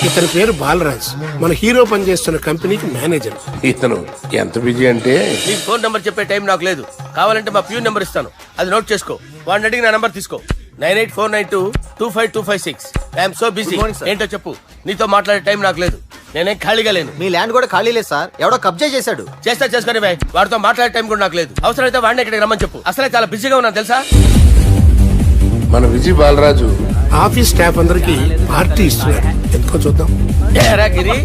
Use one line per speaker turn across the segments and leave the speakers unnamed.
ఇతని పేరు బాలరాజ్, మన హీరో పనిచేస్తున్న కంపెనీకి మేనేజర్. ఇతను ఎంత బిజీ అంటే
నీకు ఫోన్ నంబర్ చెప్పే టైం నాకు లేదు. కావాలంటే మా ప్యూన్ నెంబర్ ఇస్తాను, అది నోట్ చేసుకో. వాడిని అడిగి నా నంబర్ తీసుకో. 9849225256. I'm so busy. ఏంటో చెప్పు. నీతో మాట్లాడే టైం నాకు లేదు, నేనేం ఖాళీగా లేను.
మీ ల్యాండ్ కూడా ఖాళీ లేదు సార్, ఎవడో కబ్జా చేశాడు.
చేస్తా చేసుకుని బాయ్, వాడితో మాట్లాడే టైం కూడా నాకు లేదు. అవసరమైతే వాడిని ఇక్కడికి రమ్మని చెప్పు. అసలే చాలా బిజీగా ఉన్నాను తెలుసా.
మన విజయ్ బాలరాజు ఆఫీస్ స్టాఫ్ అందరికి పార్టీ ఇస్తున్నాడు, ఎందుకో చూద్దాం.
ఏరా గిరి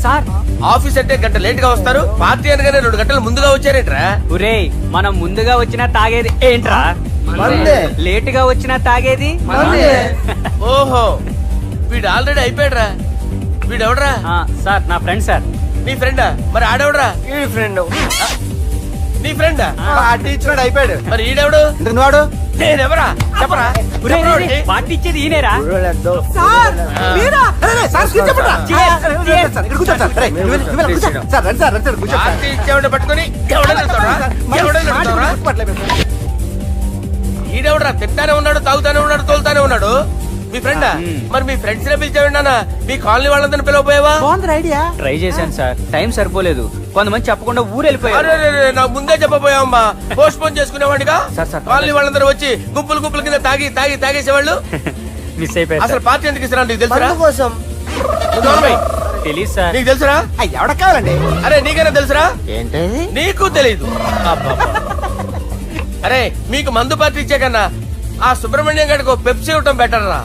సార్,
ఆఫీస్ అంటే గంట లేట్ గా వస్తారు, పార్టీ అనగానే 2 గంటలు ముందుగా వచ్చారేంట్రా?
ఒరే మనం ముందుగా వచ్చినా తాగేది ఏంట్రా? లేట్ గా వచ్చినా తాగేది.
ఓహో, వీడు ఆల్రెడీ అయిపోయాడురా. వీడెవడరా?
సార్ నా ఫ్రెండ్ సార్.
నీ ఫ్రెండా? మరి ఆడెవడరా? ఈ ఫ్రెండ్. నీ ఫ్రెండా?
పార్టీ ఇచ్చినాడు, అయిపోయాడు.
మరి ఈడెవడు?
ఎందుకు వాడు?
నేనెవరా చెప్పరా?
పార్టీ ఇచ్చేది ఈయనేరా?
పార్టీ ఇచ్చేవాడిని పట్టుకొని ఈడెవడరా? తింటానే ఉన్నాడు, తాగుతానే ఉన్నాడు, తోలుతానే ఉన్నాడు. మీ ఫ్రెండా? మరి మీ ఫ్రెండ్స్ నే పిలిచేవాడినా? మీ కాలనీ వాళ్ళందరినీ పిలవపోయావా?
ట్రై చేశాను సార్, టైం సరిపోలేదు. కొంతమంది చెప్పకుండా ఊరు వెళ్ళిపోయారు.
నాకు ముందే చెప్పపోయావమ్మా, పోస్ట్ పోన్ చేసుకునేవాడిగా.
సార్,
కాలనీ వాళ్ళందరూ వచ్చి గుంపుల కింద తాగేసేవాళ్ళు.
మిస్ అయిపోయారు.
అసలు పార్టీ ఎందుకు ఇస్తున్నా నీకు తెలుసురా? కోసం
తెలీదు సార్.
నీకు తెలుసురా?
ఎవడ కావాలండి?
అరే నీకైనా తెలుసురా?
ఏంటి
నీకు తెలీదు? అరే మీకు మందు పార్టీ ఇచ్చే కన్నా ఆ సుబ్రహ్మణ్యం గారికి పెప్సీ ఇవ్వటం బెటర్ రా.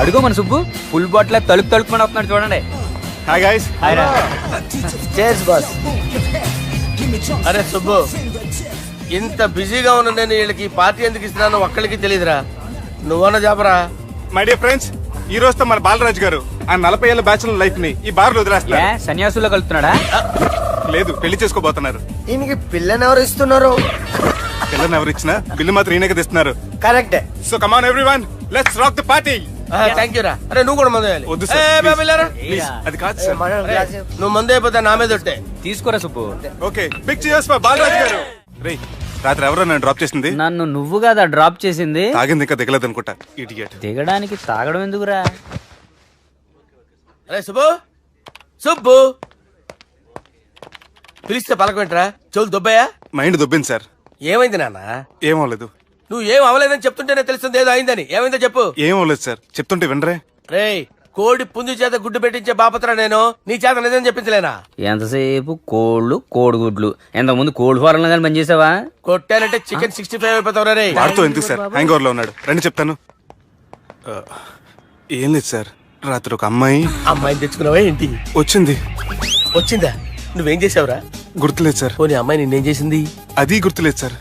అడుగు మన సుబ్బు ఫుల్ బాటిల్ తలుపుకొని వస్తున్నాడు చూడండి.
Hi guys.
హాయ్ రా.
Chairs boss.
అరే సుబ్బు, ఇంత బిజీగా ఉన్న నేను వీళ్ళకి పార్టీ ఎందుకు ఇస్తున్నాను ఒక్కడికి తెలియదురా. నువ్వన్న చెప్పరా?
మై డియర్ ఫ్రెండ్స్, ఈ రోజుతో మన బాలరాజు గారు ఆ 40 ఏళ్ల బ్యాచులర్ లైఫ్ ని ఈ బార్ లో వదిలేస్తున్నారు.
సన్యాసుల్లో కలుపుతున్నాడా?
లేదు, పెళ్లి చేసుకోబోతున్నారు.
ఈయనకి పిల్లని ఎవరు ఇస్తున్నారు?
పిల్లని ఎవరు ఇచ్చినా బిల్లు మాత్రం ఈయనకి తెస్తున్నారు.
కరెక్టే.
So come on everyone, let's rock the party.
Thank you రా. అరే నువ్వు కూడా మందు వేయాలి.
వద్దు సార్,
ఏ,
please.
బాబిల్లారా?
Please, అది కాదు సార్.
నువ్వు మందు అయిపోతే నా మీద ఒట్టే.
తీసుకోరా Subbu.
Okay, big cheers for Balaraju garu. రేయ్, రాత్రి ఎవరో నన్ను డ్రాప్ చేసింది?
నన్ను నువ్వు కదా డ్రాప్ చేసింది.
తాగింది ఇంకా దిగలేదు అనుకుంటా. ఇడియట్.
దిగడానికి తాగడం ఎందుకురా?
అరే సుబ్బు, సుబ్బు పిలిస్తే పలకమేంట్రా? చెవులు దొబ్బాయా?
Mind దొబ్బింది sir.
ఏమైంది నాన్న?
ఏమవలేదు.
నువ్వు ఏం అవ్వలేదని చెప్తుంటేనే తెలుస్తుంది ఏదో అయిందని. ఏమైందో చెప్పు.
ఏమవలేదు సార్, చెప్తుంటే వినరే.
రేయ్, కోడి పుంజు చేత గుడ్డు పెట్టించే బాపత్రా నేను. నీ చేత నిజం చెప్పించలేనా?
ఎంతసేపు కోళ్ళు కోడిగుడ్లు. ఎంతకుముందు కోడి ఫారంలో కానీ పనిచేసావా?
కొట్టానంటే చికెన్ 65 అయిపోతావు రే.
వాడుతూ ఎందుకు సార్, హ్యాంగ్ ఓవర్ లో ఉన్నాడు. రండి చెప్తాను. ఏం లేదు సార్, రాత్రి ఒక
అమ్మాయిని తెచ్చుకున్నావా ఏంటి? వచ్చిందా? నువ్వేం చేసావురా?
గుర్తులేదు సార్.
పోనీ అమ్మాయి నిన్నేం చేసింది?
అది గుర్తులేదు సార్.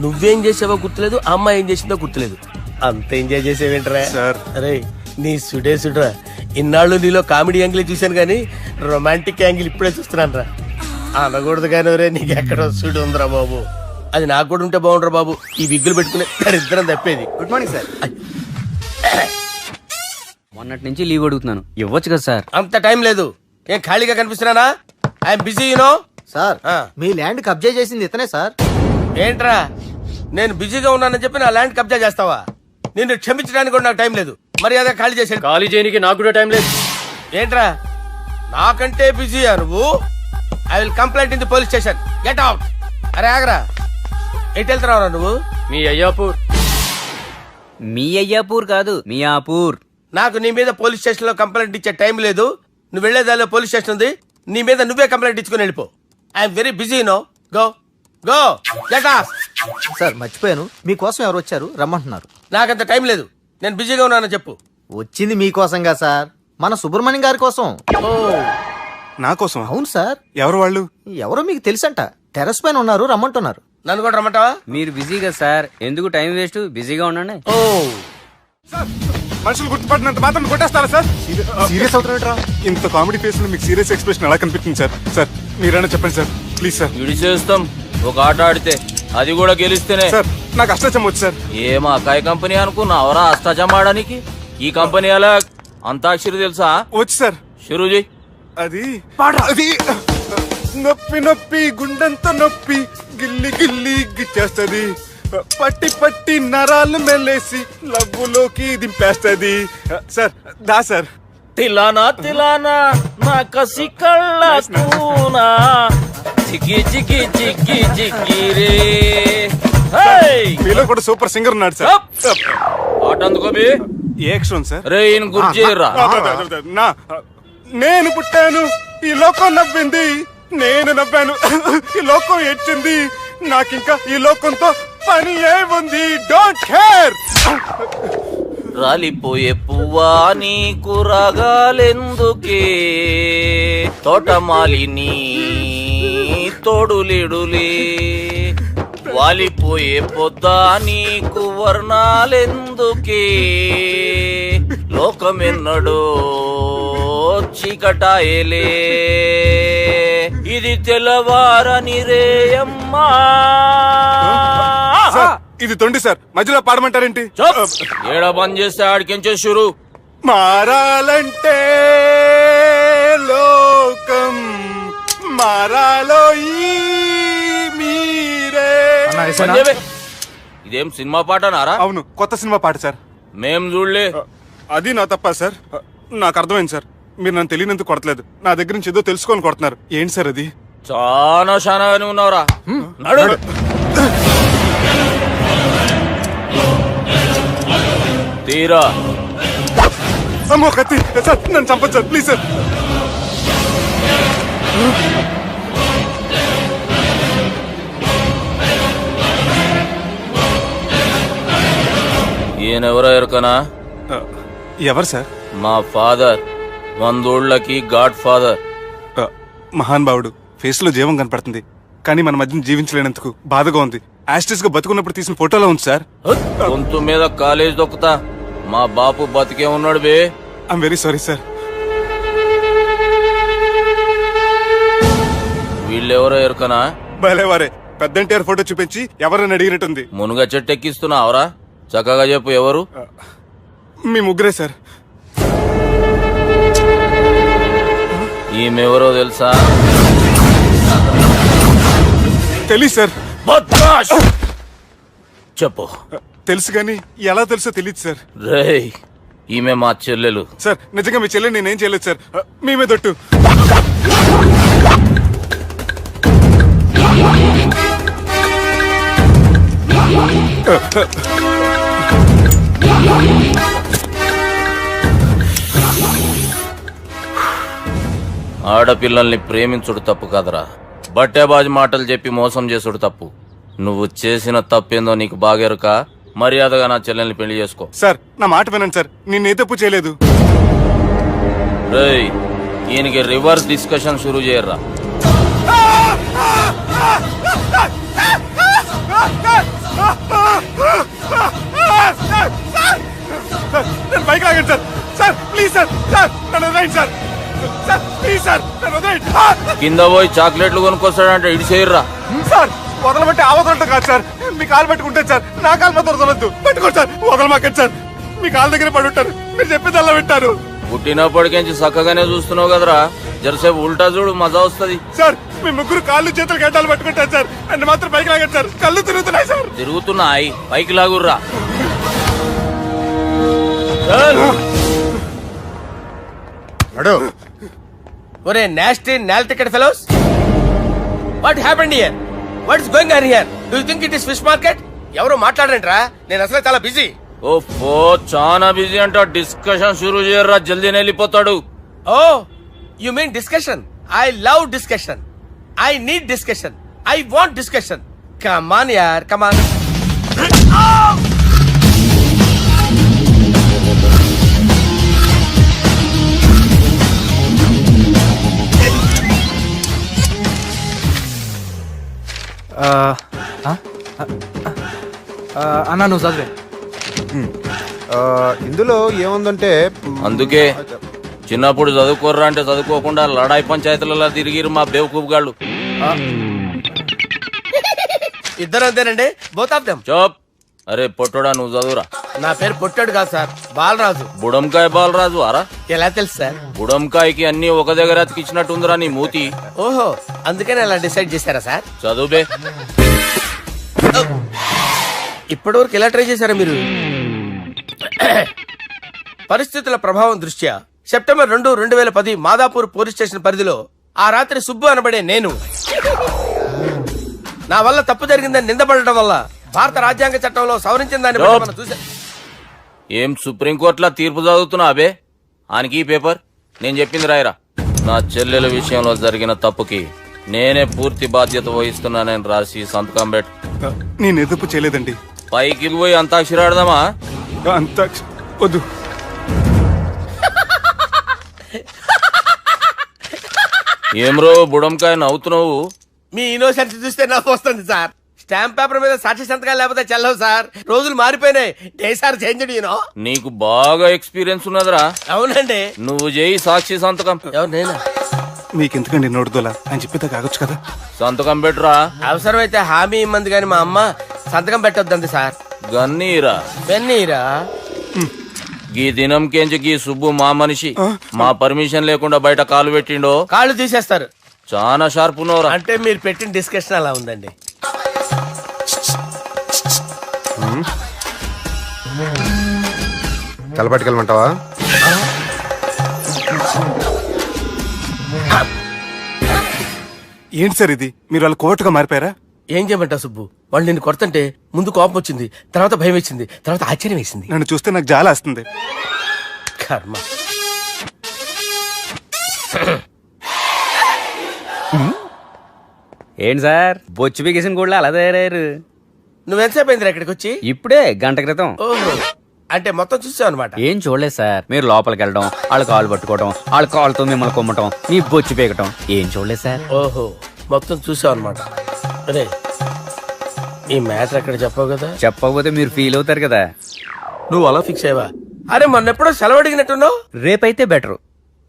నువ్వేం చేసావో గుర్తులేదు, ఆ అమ్మాయి ఏం చేసిందో గుర్తులేదు. అంత ఎంజాయ్ చేసేవేంట్రా
సార్?
అరే నీ సుడే ఇన్నాళ్ళు నీలో కామెడీ యాంగిల్ చూశాను కానీ రొమాంటిక్ యాంగిల్ ఇప్పుడే చూస్తున్నాను రా. అనకూడదు కానీ రే, నీకు ఎక్కడో సుడు ఉందిరా బాబు. అది నాకు కూడా ఉంటే బాగుండ్రా బాబు. ఈ విగ్గులు పెట్టుకునే ఇద్దరం తప్పేది.
Good morning sir.
మొన్నటి నుంచి లీవ్ అడుగుతున్నాను, ఇవ్వచ్చు కదా సార్?
అంత టైం లేదు. ఏం ఖాళీగా కనిపిస్తున్నానా? I'm busy you know.
సార్, మీ ల్యాండ్ కబ్జా చేసింది ఇతనే సార్.
ఏంట్రా, నేను బిజీగా ఉన్నానని చెప్పి నా ల్యాండ్ కబ్జా చేస్తావా? నిన్ను క్షమించడానికి కూడా నాకు టైం లేదు. మరి అదే ఖాళీ చేసాడు.
ఖాళీ చేయడానికి నాకు కూడా టైం లేదు.
ఏంట్రా, నాకంటే బిజీయా నువ్వు? I will complaint in the police station. Get out. అరే ఆగరా, ఎటు వెళ్తున్నావురా నువ్వు?
మీ అయ్యాపూర్ కాదు, మియాపూర్.
నాకు నీ మీద పోలీస్ స్టేషన్ లో కంప్లైంట్ ఇచ్చే టైం లేదు. నువ్వు వెళ్లేదాలో పోలీస్ స్టేషన్ ఉంది. నీ మీద నువ్వే కంప్లైంట్ ఇచ్చుకుని వెళ్ళిపో. I'm very busy no. Go go get off.
Sir మర్చిపోయాను, మీకోసం ఎవరు వచ్చారు, రమ్మంటున్నారు.
నాకంత టైం లేదు, నేను బిజీగా ఉన్నానని చెప్పు.
వచ్చింది మీకోసంగా సార్, మన సుబ్రహ్మణ్యం గారి కోసం.
ఓ,
నా కోసం?
అవును సార్.
ఎవరు వాళ్ళు?
ఎవరో మీకు తెలుసంట, టెర్రస్ పైన ఉన్నారు, రమ్మంటున్నారు.
నన్ను కూడా రమ్మంటావా?
మీరు బిజీ కదా సార్, ఎందుకు టైం వేస్ట్, బిజీగా ఉండండి.
ఓ,
మనుషులు గుర్తుపట్టినంత మాత్రం కొట్టేస్తారా సార్? సీరియస్ అవుతారా? ఇంత కామెడీ ఫేస్ లో మీకు సీరియస్ ఎక్స్ప్రెషన్ ఎలా కనిపిస్తుంది సార్? సార్ మీరైనా చెప్పండి సార్, ప్లీజ్ సార్.
చేస్తాం ఒక ఆట ఆడితే, అది కూడా గెలిస్తేనే.
సార్ నాకు అష్టాచం వచ్చు సార్.
ఏం అకాయ కంపెనీ అనుకున్నావరా అష్టాచం ఆడడానికి? ఈ కంపెనీ అలా అంతాక్షరి తెలుసా?
వచ్చు సార్.
షురూ చేయి.
అది నొప్పి నొప్పి గుండెంత నొప్పి గిల్లి గిల్లి గిచ్చేస్తది, పట్టి పట్టి నరాలు మెల్లేసి లవ్వులోకి దింపేస్తది. సార్ దా సార్.
తిలానా తిలానా నా కసి కళ్ళ కూనా జిగి జిగి జిగి జిగి రే.
మీలో కూడా సూపర్ సింగర్ ఉన్నాడు సార్.
పాట అందుకోబి
ఏ అక్షరం సార్?
రే ఈయన గుర్జేరా.
నా నేను పుట్టాను ఈ లోకం నవ్వింది, నేను నవ్వాను ఈ లోకం ఏడ్చింది, నాకింకా ఈ లోకంతో పని ఏముంది, డోంట్ కేర్.
రాలిపోయే పువ్వా నీకు రాగాలెందుకే, తోటమాలిని తోడులిడులే, వాలిపోయే పొద్దా నీకు వర్ణాలెందుకే, లోకమెన్నడో చీకటాయలే, ఇది తెల్లవారని రేయమ్మా.
సార్, ఇది తొండి సార్, మధ్యలో పాడమంటారేంటి?
ఏడా బంద్ చేస్తే ఆడికించే షురు.
మారాలంటే లోకం మారాలో ఈ మీరే.
ఇదేం సినిమా పాట నారా?
అవును, కొత్త సినిమా పాట సార్.
మేం చూడలే.
అది నా తప్ప సార్. నాకు అర్థమైంది సార్, మీరు నన్ను తెలియనందుకు కొడతలేదు, నా దగ్గర నుంచి ఏదో తెలుసుకొని కొడుతున్నారు. ఏంటి సార్ అది?
చాలా శానాగానే ఉన్నావురా. నడు. తీరా.
అమ్మో కత్తి సార్, నన్ను చంపదు సార్, ప్లీజ్ సార్.
ఈయనెవరో ఎరకనా?
ఎవరు సార్?
మా ఫాదర్, 100 ఊళ్ళకి గాడ్ ఫాదర్.
మహాన్ భావుడు, ఫేస్ లో జీవం కనపడుతుంది, కానీ మన మధ్యన జీవించలేనందుకు బాధగా ఉంది. యాస్టిస్ గా బతుకున్నప్పుడు తీసిన ఫోటోలో ఉంది సార్.
గొంతు మీద కాలేజ్ దొక్కుతా. మా బాపు బతికే ఉన్నాడు బే.
I'm very sorry sir.
వీళ్ళెవరో ఎరకనా?
భలేవారే, పెద్ద ఎన్టీఆర్ ఫోటో చూపించి ఎవరని అడిగినట్టుంది.
మునుగ చెట్టు ఎక్కిస్తున్నావురా? చక్కగా చెప్పు ఎవరు?
మీ ముగ్గురే సార్.
ఈమెవరో తెలుసా?
తెలీదు సార్.
బద్మాష్! చెప్పు.
తెలుసు కానీ ఎలా తెలుసో తెలియదు సార్.
రేయ్, ఈమె మా చెల్లెలు.
సార్ నిజంగా మీ చెల్లెని నేనేం చేయలేదు సార్, మీ మీద ఒట్టు.
ఆడపిల్లల్ని ప్రేమించుడు తప్పు కాదురా, బట్టేబాజు మాటలు చెప్పి మోసం చేసుడు తప్పు. నువ్వు చేసిన తప్పేందో నీకు బాగెరుక. మర్యాదగా నా చెల్లెల్ని పెళ్లి చేసుకో.
సార్ నా మాట వినండి సార్, నేను ఏ తప్పు చేయలేదు.
రేయ్, ఈయనకి రివర్స్ డిస్కషన్ షురూ చేయర్రా.
నేను బైక్ లాగండి sir. Sir please sir, sir నన్ను వదిలేయండి సార్. సార్ ప్లీజ్ సార్, నన్ను వదిలేయండి.
కింద పోయి చాక్లెట్లు కొనుక్కొస్తాడంటే ఇడి చేయర్రా.
సార్ వదలబట్టి ఆ వదలటం కాదు సార్, మీ కాలు పట్టుకుంటే సార్, నా కాలు మాత్రం వదలొద్దు. పట్టుకోండి సార్, వదలమాకండి సార్. మీ కాలు దగ్గర పడి ఉంటారు, మీరు చెప్పేది అలా వింటారు.
పుట్టినప్పటికేంచి చక్కగానే చూస్తున్నావు కదరా, జరసేపు ఉల్టా చూడు, మజా వస్తుంది.
సార్ మీ ముగ్గురు కాళ్ళు చేతులు గడ్డాలు పట్టుకుంటారు సార్, నన్ను మాత్రం బైక్ లాగండి సార్, కళ్ళు తిరుగుతున్నాయి సార్.
తిరుగుతున్నాయి, పైకి లాగుర్రా.
ఒరే నాస్టీ నాల్ ticket fellows, what happened here? What is going on here? Do you think it is fish market? ఎవరు మాట్లాడండిరా, నేను అసలే చాలా బిజీ.
ఓఫో, చాలా బిజీ అంట. డిస్కషన్ షురూ చేయర్రా, జల్దీ వెళ్ళిపోతాడు.
Oh you mean discussion? I love discussion, I need discussion, I want discussion. Come on యార్, కమ్ ఆన్.
అన్నా నువ్వు చదివే. ఇందులో ఏముందంటే
అందుకే చిన్నప్పుడు చదువుకోర్రా అంటే చదువుకోకుండా లడాయి పంచాయతీలలో తిరిగిరు మా బేవకూపు గాళ్ళు.
ఇద్దరు అంతేనండి, బోత్ ఆఫ్ దెమ్.
చోప్. అరే పొట్టోడా, నువ్వు చదువురా.
నా పేరు పొట్టాడు కాదు సార్, బాలరాజు.
బుడంకాయ బాలరాజు అరా?
ఎలా తెలుసు సార్?
బుడంకాయకి అన్ని ఒక దగ్గర అతికిచ్చినట్టుందిరా నీ మూతి.
ఓహో, అందుకని అలా డిసైడ్ చేశారా సార్?
చదువుబే.
ఇప్పటి వరకు ఎలా ట్రై చేశారా మీరు? పరిస్థితుల ప్రభావం దృష్ట్యా సెప్టెంబర్ 2, 2010 మాదాపూర్ పోలీస్ స్టేషన్ పరిధిలో ఆ రాత్రి సుబ్బు అనబడే నేను నా వల్ల తప్పు జరిగిందని నిందపడటం వల్ల భారత రాజ్యాంగ చట్టంలో సవరించిన దాన్ని బట్టి మనం చూసా.
ఏం సుప్రీంకోర్టులో తీర్పు చదువుతున్నా అబే? ఆనికి ఈ పేపర్ నేను చెప్పింది రాయరా. నా చెల్లెల విషయంలో జరిగిన తప్పుకి నేనే పూర్తి బాధ్యత వహిస్తున్నానని రాసి సంతకం పెట్టు.
నేను ఎదుపు చేయలేదండి.
పైకి పోయి అంతాక్షరి ఆడదామా?
అంత వద్దు.
ఏమ్రో బుడంకాయ నవ్వుతున్నావు?
మీ ఇన్నోసెన్స్ చూస్తే నవ్వు వస్తుంది సార్. స్టాంప్ పేపర్ మీద సాక్షి సంతకాలు లేకపోతే చెల్లవు సార్. రోజులు మారిపోయినాయి. Day sir change you know.
నీకు బాగా ఎక్స్పీరియన్స్ ఉన్నదిరా.
అవునండి.
నువ్వు చేయి సాక్షి సంతకం.
ఎవరు నేనా?
మీకెందుకండి నోడుదోలా అని చెప్పేదా కాగొచ్చు కదా.
సంతకం పెట్టురా.
అవసరమైతే హామీ ఇమ్మంది కానీ మా అమ్మ సంతకం పెట్టొద్దండి సార్.
గన్నీరా
వెన్నీరా?
గీ దినంకేంచి గీ సుబ్బు మా మనిషి. మా పర్మిషన్ లేకుండా బయట కాలు పెట్టిండో
కాళ్ళు తీసేస్తారు.
చాలా షార్ప్ ఉన్నవరా.
అంటే మీరు పెట్టిన డిస్కషన్ అలా ఉందండి.
తలపట్టుకెళ్ళమంటావా?
ఏంటి సార్ ఇది? మీరు వాళ్ళు కోర్టుగా మారిపోయారా?
ఏం చేయమంటావు సుబ్బు? వాళ్ళు నిన్ను కొడుతుంటే ముందు కోపం వచ్చింది, తర్వాత భయం వేసింది, తర్వాత ఆశ్చర్యం వేసింది.
నన్ను చూస్తే నాకు జాలి వస్తుంది.
కర్మ.
ఏంటి సార్ బొచ్చు బిగేసిన కూడా అలా తయారయ్యారు?
నువ్వెంతసేపు అయిందిరా ఇక్కడికి వచ్చి?
ఇప్పుడే గంట క్రితం.
ఓహో, అంటే మొత్తం చూసావు అనమాట.
ఏం చూడలేదు సార్. మీరు లోపలికి వెళ్ళడం, వాళ్ళ కాళ్ళు పట్టుకోవడం, వాళ్ళ కాళ్ళతో మిమ్మల్ని కొమ్మటం, మీ బొచ్చు పీకటం ఏం చూడలేదు సార్.
ఓహో, మొత్తం చూసావు అనమాట. అరే, ఈ మ్యాటర్ అక్కడ చెప్పావు కదా.
చెప్పకపోతే మీరు ఫీల్ అవుతారు కదా.
నువ్వు అలా ఫిక్స్ అయ్యవా? అరే, మొన్నెప్పుడో సెలవు అడిగినట్టున్నావు.
రేపైతే బెటర్.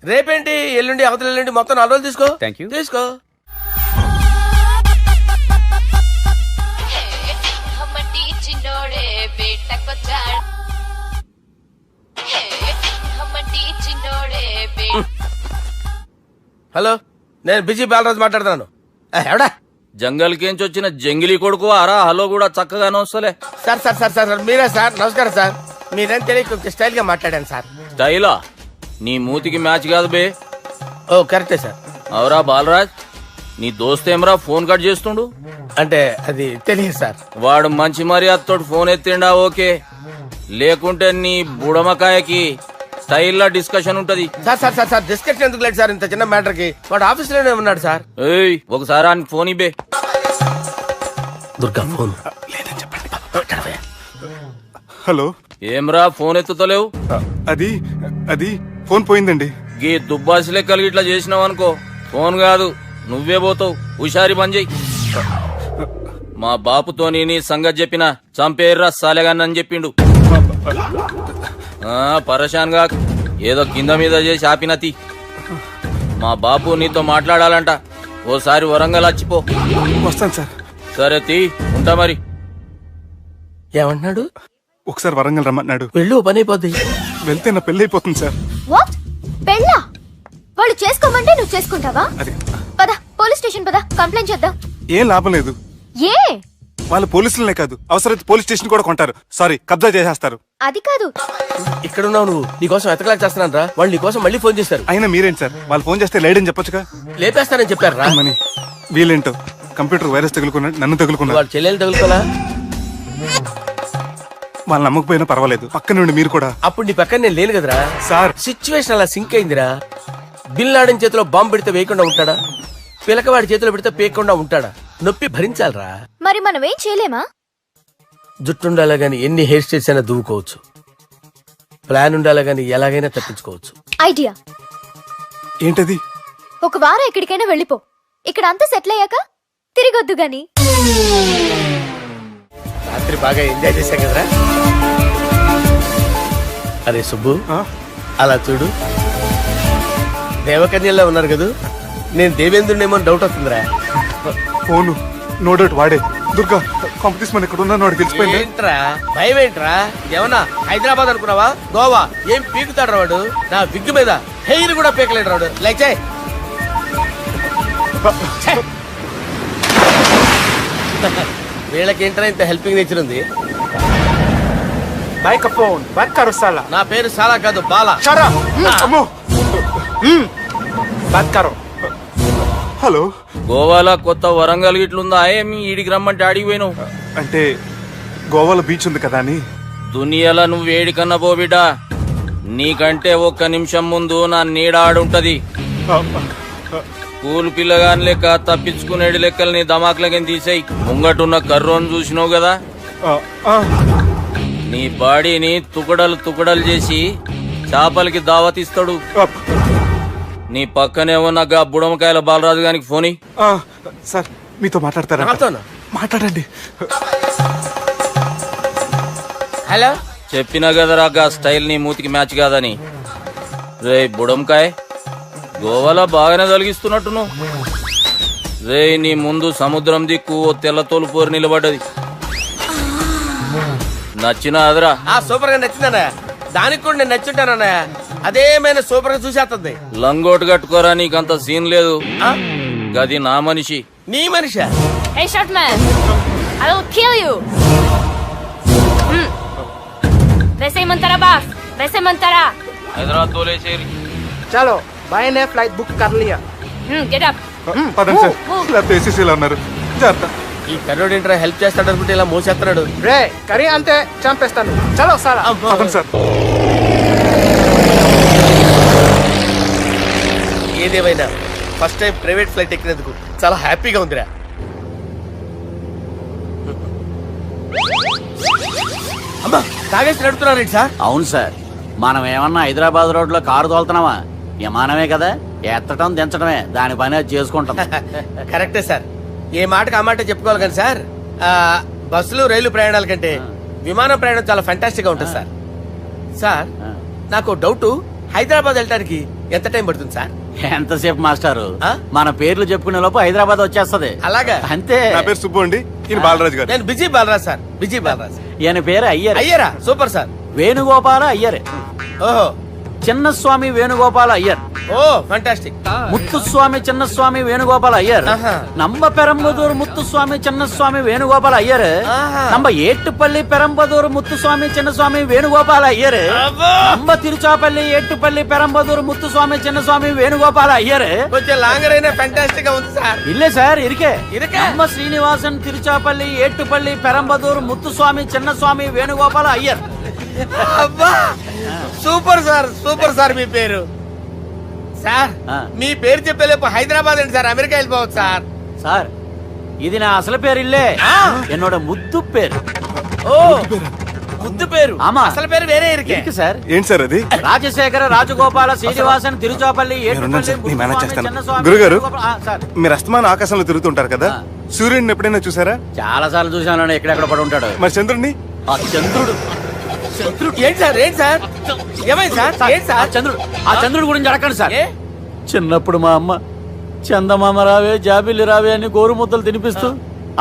రేపేంటి, ఎల్లుండి, అవతల ఎల్లుండి, మొత్తం 4 రోజులు తీసుకో.
Thank you.
తీసుకో.
హమ్మటి చిన్నోడే బేటకొచ్చాడు. హమ్మటి చిన్నోడే
హలో, నేను బిజీ బాలరాజు మాట్లాడుతున్నాను. ఎవడా?
జంగల్ కేంచి వచ్చిన జంగిలీ కొడుకు అరా. హలో కూడా చక్కగానే వస్తలే.
సార్ సార్ సార్ సార్ మీరే సార్. నమస్కారం సార్. మీరేం తెలియక కొంచెం స్టైల్ గా మాట్లాడాను సార్.
స్టైలా? నీ మూతికి మ్యాచ్ కాదు బే.
ఓ కరెక్టే సార్.
అవరా బాలరాజ్, నీ దోస్త్ ఏమరా ఫోన్ కట్ చేస్తుండు?
అంటే అది తెలియదు సార్.
వాడు మంచి మర్యాదతో ఫోన్ ఎత్తిండా ఓకే, లేకుంటే నీ బుడమకాయకి స్టైల్లో డిస్కషన్ ఉంటది.
Sir sir sir sir discussion ఎందుకు లేదు సార్? ఇంత చిన్న మ్యాటర్ కి వాడు ఆఫీస్ లోనే ఉన్నాడు సార్.
ఏయ్, ఒకసారి ఆయనకి ఫోన్ ఇబ్బే.
దుర్గా ఫోన్.
లేదని చెప్పండి. హలో.
ఏమ్రా ఫోన్ ఎత్తుతలేవు?
అది అది ఫోన్ పోయిందండి.
గీ దుబ్బాసి లెక్కలు ఇట్లా చేసినావు అనుకో, ఫోన్ కాదు నువ్వే పోతావు. హుషారి పని చెయ్యి. మా బాపుతో నీ సంగతి చెప్పిన చంపేర్రా సాలెగాన్ని చెప్పిండు. పరేషాన్ గా ఏదో కింద మీద చేసి ఆపినతి. మా బాపు నీతో మాట్లాడాలంట. ఓసారి వరంగల్ వచ్చిపో.
వస్తాను సార్.
సరే తీ, ఉంటా మరి.
ఏమంటున్నాడు?
ఒకసారి వరంగల్ రమ్మన్నాడు.
వెళ్ళు, పని అయిపోద్ది.
వెళ్తే నా పెళ్లి అయిపోతుంది సార్.
వాట్? పెళ్ళా? వాళ్ళు చేసుకోమంటే నువ్వు చేసుకుంటావా?
అది
పద, పోలీస్ స్టేషన్ పద, కంప్లైంట్ చేద్దాం.
ఏం లాభం లేదు.
ఏ?
వాళ్ళు పోలీసులనే కాదు, అవసరమైతే పోలీస్ స్టేషన్ కూడా కొంటారు. సారీ, కబ్జా చేసేస్తారు.
అది కాదు.
ఇక్కడ ఉన్నావు నువ్వు. నీకోసం ఎతకలేక చేస్తున్నాను రా. వాళ్ళు నీకోసం మళ్ళీ ఫోన్ చేశారు.
అయినా మీరేంటి సార్, వాళ్ళు ఫోన్ చేస్తే లేడని చెప్పొచ్చుగా.
లేపేస్తానని చెప్పారు రా.
మని వీళ్ళేంటో కంప్యూటర్ వైరస్ తగులుకున్నాడు, నన్ను తగులుకున్నాడు.
వాళ్ళ చెల్లెలు తగులుకోలా?
వాళ్ళు నమ్మకపోయినా పర్వాలేదు, పక్క నుండి మీరు కూడా.
అప్పుడు నీ పక్కన నేను లేను కదరా
సార్.
సిచ్యువేషన్ అలా సింక్ అయిందిరా. బిల్ లాడన్ చేతిలో బాంబు పెడితే వేయకుండా ఉంటాడా? పిలకవాడి చేతిలో పెడితే పేయకుండా ఉంటాడా? నొప్పి భరించాలరా.
మరి మనం ఏం చేయలేమా?
జుట్టుండాలా గాని ఎన్ని హెయిర్ స్టైల్స్ అయినా దువ్వుకోవచ్చు. ప్లాన్ ఉండాలా గాని ఎలాగైనా తప్పించుకోవచ్చు.
ఐడియా
ఏంటది?
ఒక వారం ఎక్కడికైనా వెళ్ళిపో. ఇక్కడ అంతా సెటిల్ అయ్యాక తిరిగొద్దు గాని.
రాత్రి బాగా ఎంజాయ్ చేశాం కదరా. అరే సుబ్బు, అలా చూడు. దేవకన్యల్లో ఉన్నారు కదూ. నేను దేవేంద్రుడేమో డౌట్ వస్తుందిరా.
ఫోను నో డౌట్ వాడే. దుర్గా కాంపిటీషన్ మన ఇక్కడ ఉన్నాను వాడు తెలిసిపోయింది.
ఏంట్రా భయం ఏంట్రా? ఏమన్నా హైదరాబాద్ అనుకున్నావా? గోవా ఏం పీకుతాడు వాడు? నా విగ్గు మీద హెయిర్ కూడా పీకలేడు వాడు. లైక్ చేయి. వీళ్ళకి ఏంట్రా ఇంత హెల్పింగ్ నేచర్ ఉంది?
బైక్ ఫోన్ బైక్ కరుస్తాలా
నా పేరు సాలా కాదు, బాలా.
చరా అమ్మో బాత్ కరో. హలో,
గోవాలో కొత్త వరంగల్ గిట్లుందా ఏమి? ఈడికి రమ్మంటే ఆడికి పోయినావు.
అంటే గోవాలో బీచ్ ఉంది కదా అని.
దునియాలో నువ్వు వేడికన్నా పో బిడ్డ. నీకంటే ఒక్క నిమిషం ముందు నా నీడ ఆడుంటది. స్కూల్ పిల్లగాని లెక్క తప్పించుకునేడు లెక్కలు నీ దమాకులకి తీసేయి. ముంగటున్న కర్రోని చూసినావు కదా, నీ బాడీని తుకడలు తుకడలు చేసి చేపలకి దావతిస్తాడు. నీ పక్కనే ఉన్న గా బుడమకాయల బాలరాజు గారికి ఫోన్ ఇయ్యి.
సార్ మీతో మాట్లాడతారా?
నాతోనా?
మాట్లాడండి.
హలో,
చెప్పినా కదరా గా స్టైల్ నీ మూతికి మ్యాచ్ కాదని. రే బుడంకాయ్, గోవాలో బాగానే తొలగిస్తున్నట్టు నువ్వు. రే నీ ముందు సముద్రం దిక్కు ఓ తెల్ల తోలు పోరు నిలబడ్డది. నచ్చిన అదరా?
సూపర్ గా నచ్చిందన్నయ్య. దానికి కూడా నేను నచ్చుంటానన్నయ్య. అదేమైనా సూపర్ గా చూసేస్తుంది.
లంగోటు కట్టుకోరా, నీకంత సీన్ లేదు. గది నా మనిషి.
నీ Manisha?
Hey, short man! I will kill you! वैसे ही मंतरा बास, वैसे मंतरा.
హైదరాబాద్ తోలేసేరి.
चलो भाई ने फ्लाइट बुक कर लिया.
Get up.
పదండి సార్, లేకపోతే ఏసీసీలో ఉన్నారు. జాగ్రత్త.
ఈ కర్రోడు ఏంట్రా హెల్ప్ చేస్తాడు అనుకుంటే ఇలా మోసేస్తున్నాడు.
రే కరీ అంతే చంపేస్తాను. చలో సారా.
పదండి సార్.
ఏదేమైనా ఫస్ట్ టైం ప్రైవేట్ ఫ్లైట్ ఎక్కినందుకు చాలా హ్యాపీగా ఉందిరా. అమ్మా తాగేసి నడుపుతున్నారేంటి సార్?
అవును సార్, మనం ఏమన్నా హైదరాబాద్ రోడ్ లో కారు తోలుతున్నావా? విమానమే కదా, ఎత్తటం దించడమే దాని పని అది చేసుకుంటాం.
కరెక్టే సార్. ఏ మాటకు ఆ మాట చెప్పుకోవాలి కానీ సార్, బస్సులు రైలు ప్రయాణాల కంటే విమానం ప్రయాణం చాలా ఫెంటాస్టిక్ గా ఉంటుంది సార్. సార్ నాకు డౌట్, హైదరాబాద్ వెళ్ళడానికి ఎంత టైం పడుతుంది సార్?
ఎంతసేపు మాస్టారు,
ఆ?
మన పేర్లు చెప్పుకునే లోపు హైదరాబాద్ వచ్చేస్తది.
అలాగా?
అంతే.
నా పేరు సుబ్బు అండి, ఈయన బాలరాజు గారు.
నేను busy Balaraj sir. Busy Balaraj.
ఈయన పేరు అయ్యర్.
అయ్యారా? Super sir.
వేణుగోపాల అయ్యర్.
ఓహో,
చిన్నస్వామి వేణుగోపాల అయ్యర్.
Oh fantastic.
ముత్తుస్వామి చిన్నస్వామి వేణుగోపాల అయ్యర్.
ఆహా.
నంబ పెరంబదూరు ముత్తుస్వామి చిన్నస్వామి వేణుగోపాల అయ్యర్.
ఆహా.
నంబ ఏట్టుపల్లి పెరంబదూరు ముత్తుస్వామి చిన్నస్వామి వేణుగోపాల అయ్యర్.
అబ్బో!
నంబ తిరుచాపల్లి ఏట్టుపల్లి పెరంబదూరు ముత్తుస్వామి చిన్నస్వామి వేణుగోపాల అయ్యర్.
కొంచెం లాంగర్ అయినా ఫంటాస్టిక్ గా ఉంది సార్.
ఇల్లే సార్, ఇరికే.
ఇరికే?
నంబ శ్రీనివాసన్ తిరుచాపల్లి ఏట్టుపల్లి పెరంబదూరు ముత్తుస్వామి చిన్నస్వామి వేణుగోపాల అయ్యర్.
అబ్బా సూపర్ సార్, సూపర్ సార్. మీ పేరు సార్,
ఆ.
మీ పేరు చెప్పేలేపు హైదరాబాద్ అండి సార్, అమెరికా వెళ్ళిపోవచ్చు సార్.
సార్ ఇది నా అసలు పేరు ఇల్లే,
ఆ.
என்னோட ముద్దు పేరు.
ఓ ముద్దు పేరు.
ఆమా.
అసలు పేరు వేరే ఇరికే.
ఇరికి సార్.
ఏంటి సార్ అది?
రాజశేఖర రాజగోపాల శ్రీనివాసన్ తిరుచాపల్లి
ఉన్నాను సార్, నేను మేనేజ్ చేస్తాను.
చిన్నస్వామి
గురుగారు,
వేణుగోపాల- ఆ, సార్
మీరు అస్తమానం ఆకాశంలో తిరుగుతుంటారు కదా, సూర్యుడిని ఎప్పుడైనా చూసారా?
చాలా సార్లు చూసాను, ఎక్కడెక్కడ పడి ఉంటాడు.
మరి చంద్రుడిని?
ఆ చంద్రుడు.
ఏంటి సార్? ఏంటి సార్? ఏమైంది సార్? ఏంటి
ఆ
సార్?
చంద్రుడు, ఆ చంద్రుడు గురించి అడగండి సార్.
ఏ?
చిన్నప్పుడు మా అమ్మ చందమామ రావే జాబిల్లి రావే అని గోరు ముద్దలు తినిపిస్తూ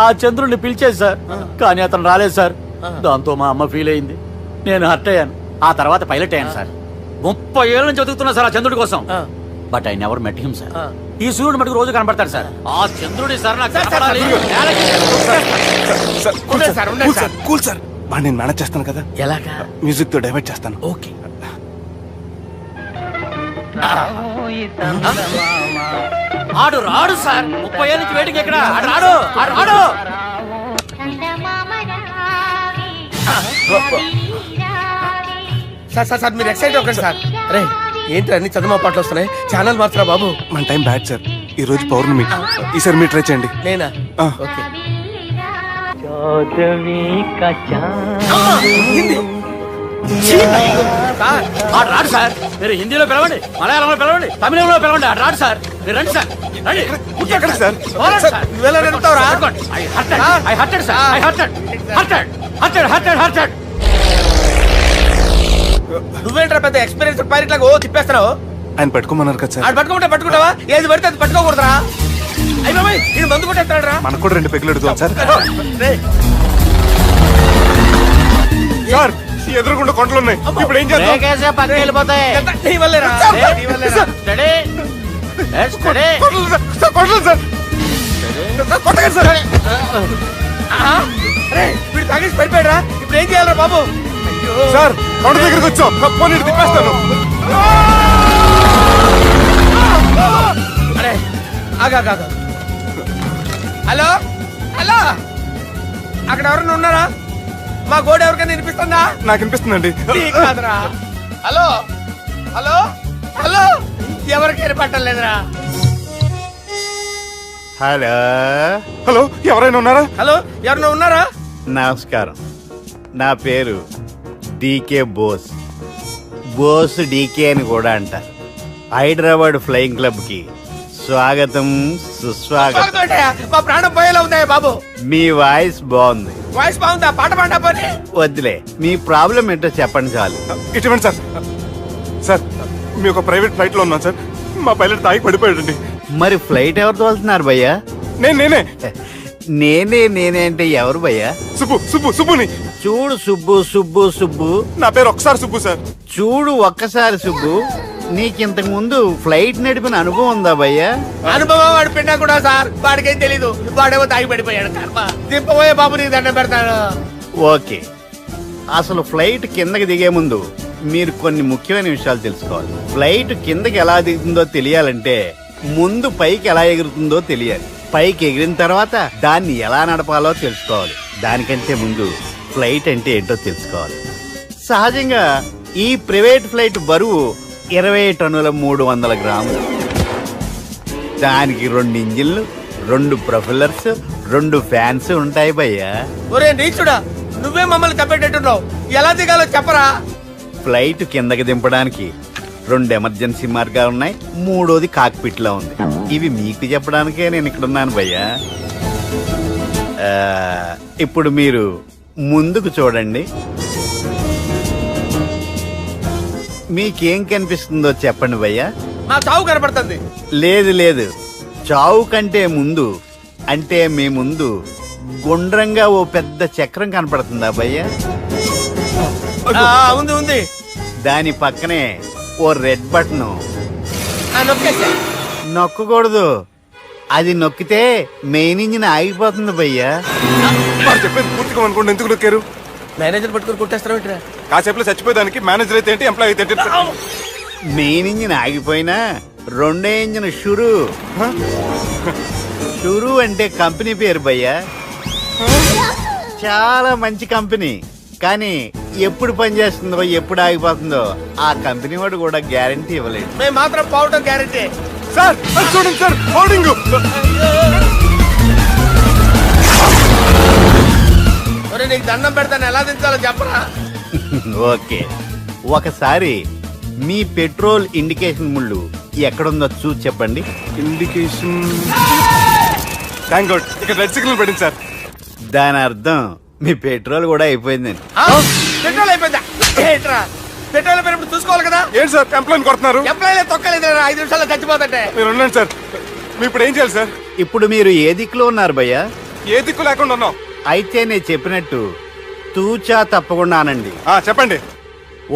ఆ చంద్రుడిని పిలిచేది సార్, కానీ అతను రాలేదు సార్. దాంతో మా అమ్మ ఫీల్ అయింది, నేను హర్ట్ అయ్యాను. ఆ తర్వాత పైలట్ అయ్యాను సార్. 30 ఏళ్ళ నుంచి చదువుతున్నా సార్ ఆ చంద్రుడి కోసం. But I never met him sir. ఈ సూర్యుడు మటుకు రోజు కనబడతాడు సార్. ఆ చంద్రుడి సార్ నాకు కనపడాలి.
సార్, కూల్
ఉండండి సార్, ఉండండి
సార్, కూల్ సార్. వాడిని నేను మేనేజ్ చేస్తాను కదా,
ఎలాగా?
మ్యూజిక్ తో డైవర్ట్ చేస్తాను.
ఓకే.
ఆడు రాడు సార్, 30 ఏళ్ళ నుంచి వేటికి ఎక్కడ ఆడు రాడు, ఆడు రాడు.
సార్ సార్ సార్ మీరు ఎక్సైట్ అవ్వకండి సార్. రే ఏంటి అన్ని చదువు పాటలు వస్తున్నాయి, ఛానల్ మార్చరా బాబు.
మన టైం బ్యాడ్ సార్, ఈ రోజు పౌర్ణమి. ఈసారి మీరు ట్రై చేయండి.
నేనా?
ఆ.
ఓకే. సార్
ఆడు రాడు సార్. మీరు హిందీలో పిలవండి, మలయాళంలో పిలవండి, తమిళంలో పిలవండి, ఆడు రాడు సార్. మీరు రండి సార్, రండి.
ఎక్కడ సార్?
పోరాడు సార్.
నువ్వెలా నడుపుతావురా?
I hurted, sir. I hurted.
నువ్వేంట్రా పెద్ద ఎక్స్పీరియన్స్ పైరెట్ లాగా ఓ తిప్పేస్తున్నావు?
ఆయన పెట్టుకోమన్నారు కదా సార్.
ఆడు పట్టుకుంటే పట్టుకుంటావా? ఏది పడితే అది పట్టుకోకూడదురా. అయ్య బాబాయ్ ఇది మందు కొట్టేస్తాడు రా.
మనకు కూడా 2 పెగ్గులు ఎడుతాం సార్. సార్ ఎదురుగుండా కొండలు ఉన్నాయి, ఇప్పుడు ఏం చేద్దాం?
బ్రేకేసే పక్కకి వెళ్ళిపోతాయి.
నీ వల్లేరా? నీ వల్లేరా?
Study. Study.
Kondalu sir, sir, Kondalu sir. Sir, కొట్టకండి సార్.
అరే వీడు తాగేసి పడిపోయాడా? ఇప్పుడు ఏం చేయాలరా బాబు? అయ్యో
సార్ కొండ దగ్గరికి వచ్చాం, పోనీ ఇటు తిప్పేస్తాను.
అరే ఆగా. హలో హలో, అక్కడ ఎవరైనా ఉన్నారా? మా గోడ ఎవరికైనా వినిపిస్తుందా?
నాకు అనిపిస్తుందండి.
నీకు కాదురా. హలో హలో హలో, ఎవరికి వినపట్టలేదురా.
హలో,
హలో ఎవరైనా ఉన్నారా?
హలో ఎవరైనా ఉన్నారా?
నమస్కారం. నా పేరు డీకే బోస్. బోస్ డీకే అని కూడా అంటారు. హైదరాబాద్ ఫ్లయింగ్ క్లబ్ కి స్వాగతం, సుస్వాగతం.
స్వాగతం ఏంటయ్యా? మా ప్రాణం పోయేలా ఉందయ్యా బాబు.
మీ వాయిస్ బాగుంది.
వాయిస్ బాగుందా? పాట పాడా పోనీ.
వద్దులే, మీ ప్రాబ్లం ఏంటో చెప్పండి చాలు.
ఇటువంటి సార్, సార్ మీ ఒక ప్రైవేట్ ఫ్లైట్ లో ఉన్నాం సార్. మా పైలట్ తాగి పడిపోయాడండి.
మరి ఫ్లైట్ ఎవరితో వెళ్తున్నారు భయ్యా?
నేనే
నేనే అంటే ఎవరు భయ్యా?
సుబ్బుని.
చూడు సుబ్బు.
నా పేరు ఒకసారి సుబ్బు సార్.
చూడు ఒక్కసారి సుబ్బు, నీకింతకు ముందు ఫ్లైట్ నడిపిన అనుభవం ఉందా భయ్యా?
అనుభవం వాడు పిన్నా కూడా సార్, వాడికేం తెలీదు. వాడేమో తాగి పడిపోయాడు. కర్మ. దింపబోయే బాబు నీకు దండం పెడతాను.
ఓకే, అసలు ఫ్లైట్ కిందకి దిగే ముందు మీరు కొన్ని ముఖ్యమైన విషయాలు తెలుసుకోవాలి. ఫ్లైట్ కిందకి ఎలా దిగుతుందో తెలియాలంటే ముందు పైకి ఎలా ఎగురుతుందో తెలియాలి. పైకి ఎగిరిన తర్వాత దాన్ని ఎలా నడపాలో తెలుసుకోవాలి. దానికంటే ముందు ఫ్లైట్ అంటే ఏంటో తెలుసుకోవాలి. సహజంగా ఈ ప్రైవేట్ ఫ్లైట్ బరువు 20 టన్నుల 300 గ్రాములు. దానికి 2 ఇంజిన్లు, 2 ప్రొఫెల్లర్స్, 2 ఫ్యాన్స్ ఉంటాయి భయ్యా.
ఒరే నీచుడా, నువ్వే మమ్మల్ని తప్పేటట్టున్నావు. ఎలా దిగాలో చెప్పరా?
ఫ్లైట్ కిందకి దింపడానికి 2 ఎమర్జెన్సీ మార్గాలు ఉన్నాయి. 3వది కాక్పిట్ లో ఉంది. ఇవి మీకు చెప్పడానికే నేను ఇక్కడ ఉన్నాను భయ్యా. ఇప్పుడు మీరు ముందుకు చూడండి. మీకేం కనిపిస్తుందో చెప్పండి భయ్యా.
మా చావు కనపడుతుంది.
లేదు, చావు కంటే ముందు అంటే మీ ముందు గుండ్రంగా ఓ పెద్ద చక్రం కనపడుతుందా భయ్యా?
ఉంది.
దాని పక్కనే ఓ రెడ్ బటన్.
నొక్కేసా.
నొక్కకూడదు, అది నొక్కితే మెయిన్ ఇంజిన్ ఆగిపోతుంది భయ్యా.
వారు చెప్పేది పూర్తిగా అనుకోండి. ఎందుకు నొక్కారు?
మేనేజర్ పట్టుకుని కొట్టేస్తారా ఏంట్రా?
కాసేపులో చచ్చిపోయేదానికి మేనేజర్ అయితే ఏంటి, ఎంప్లాయ్ అయితే ఏంటి?
మెయిన్ ఇంజిన్ ఆగిపోయినా 2వ ఇంజిన్ షురు అంటే కంపెనీ పేరు భయ్యా. చాలా మంచి కంపెనీ, కానీ ఎప్పుడు పనిచేస్తుందో ఎప్పుడు ఆగిపోతుందో ఆ కంపెనీ వాడు కూడా గ్యారంటీ ఇవ్వలేదు.
మేము మాత్రం పోవటం గ్యారెంటీ.
సార్ అది చూడండి సార్, హోర్డింగ్.
ఒరే నీకు దండం పెడతాను, ఎలా దించాలో చెప్పరా?
ఓకే, ఒకసారి మీ పెట్రోల్ ఇండికేషన్ ముళ్ళు ఎక్కడుందో చూసి చెప్పండి.
ఇండికేషన్. థ్యాంక్ గాడ్, ఇక్కడ రెడ్ సిగ్నల్ పడింది సార్.
దాని అర్థం మీ పెట్రోల్ కూడా అయిపోయిందండి.
పెట్రోల్ అయిపోయిందా? ఏంట్రా పెట్రోల్ అయిపోయినప్పుడు చూసుకోవాలి కదా.
ఏంటి సార్ ఎంప్లాయ్ కొడుతున్నారు?
ఎంప్లాయీలే తొక్కలేదు. 5 నిమిషాల్లో చచ్చిపోతుంటే.
మీరు ఉండండి సార్. మీ ఇప్పుడు ఏం చేయాలి సార్?
ఇప్పుడు మీరు ఏ దిక్కులో ఉన్నారు భయ్యా?
ఏ దిక్కు లేకుండా ఉన్నాం.
అయితే నేను చెప్పినట్టు తూచా తప్పకుండా అనండి.
చెప్పండి.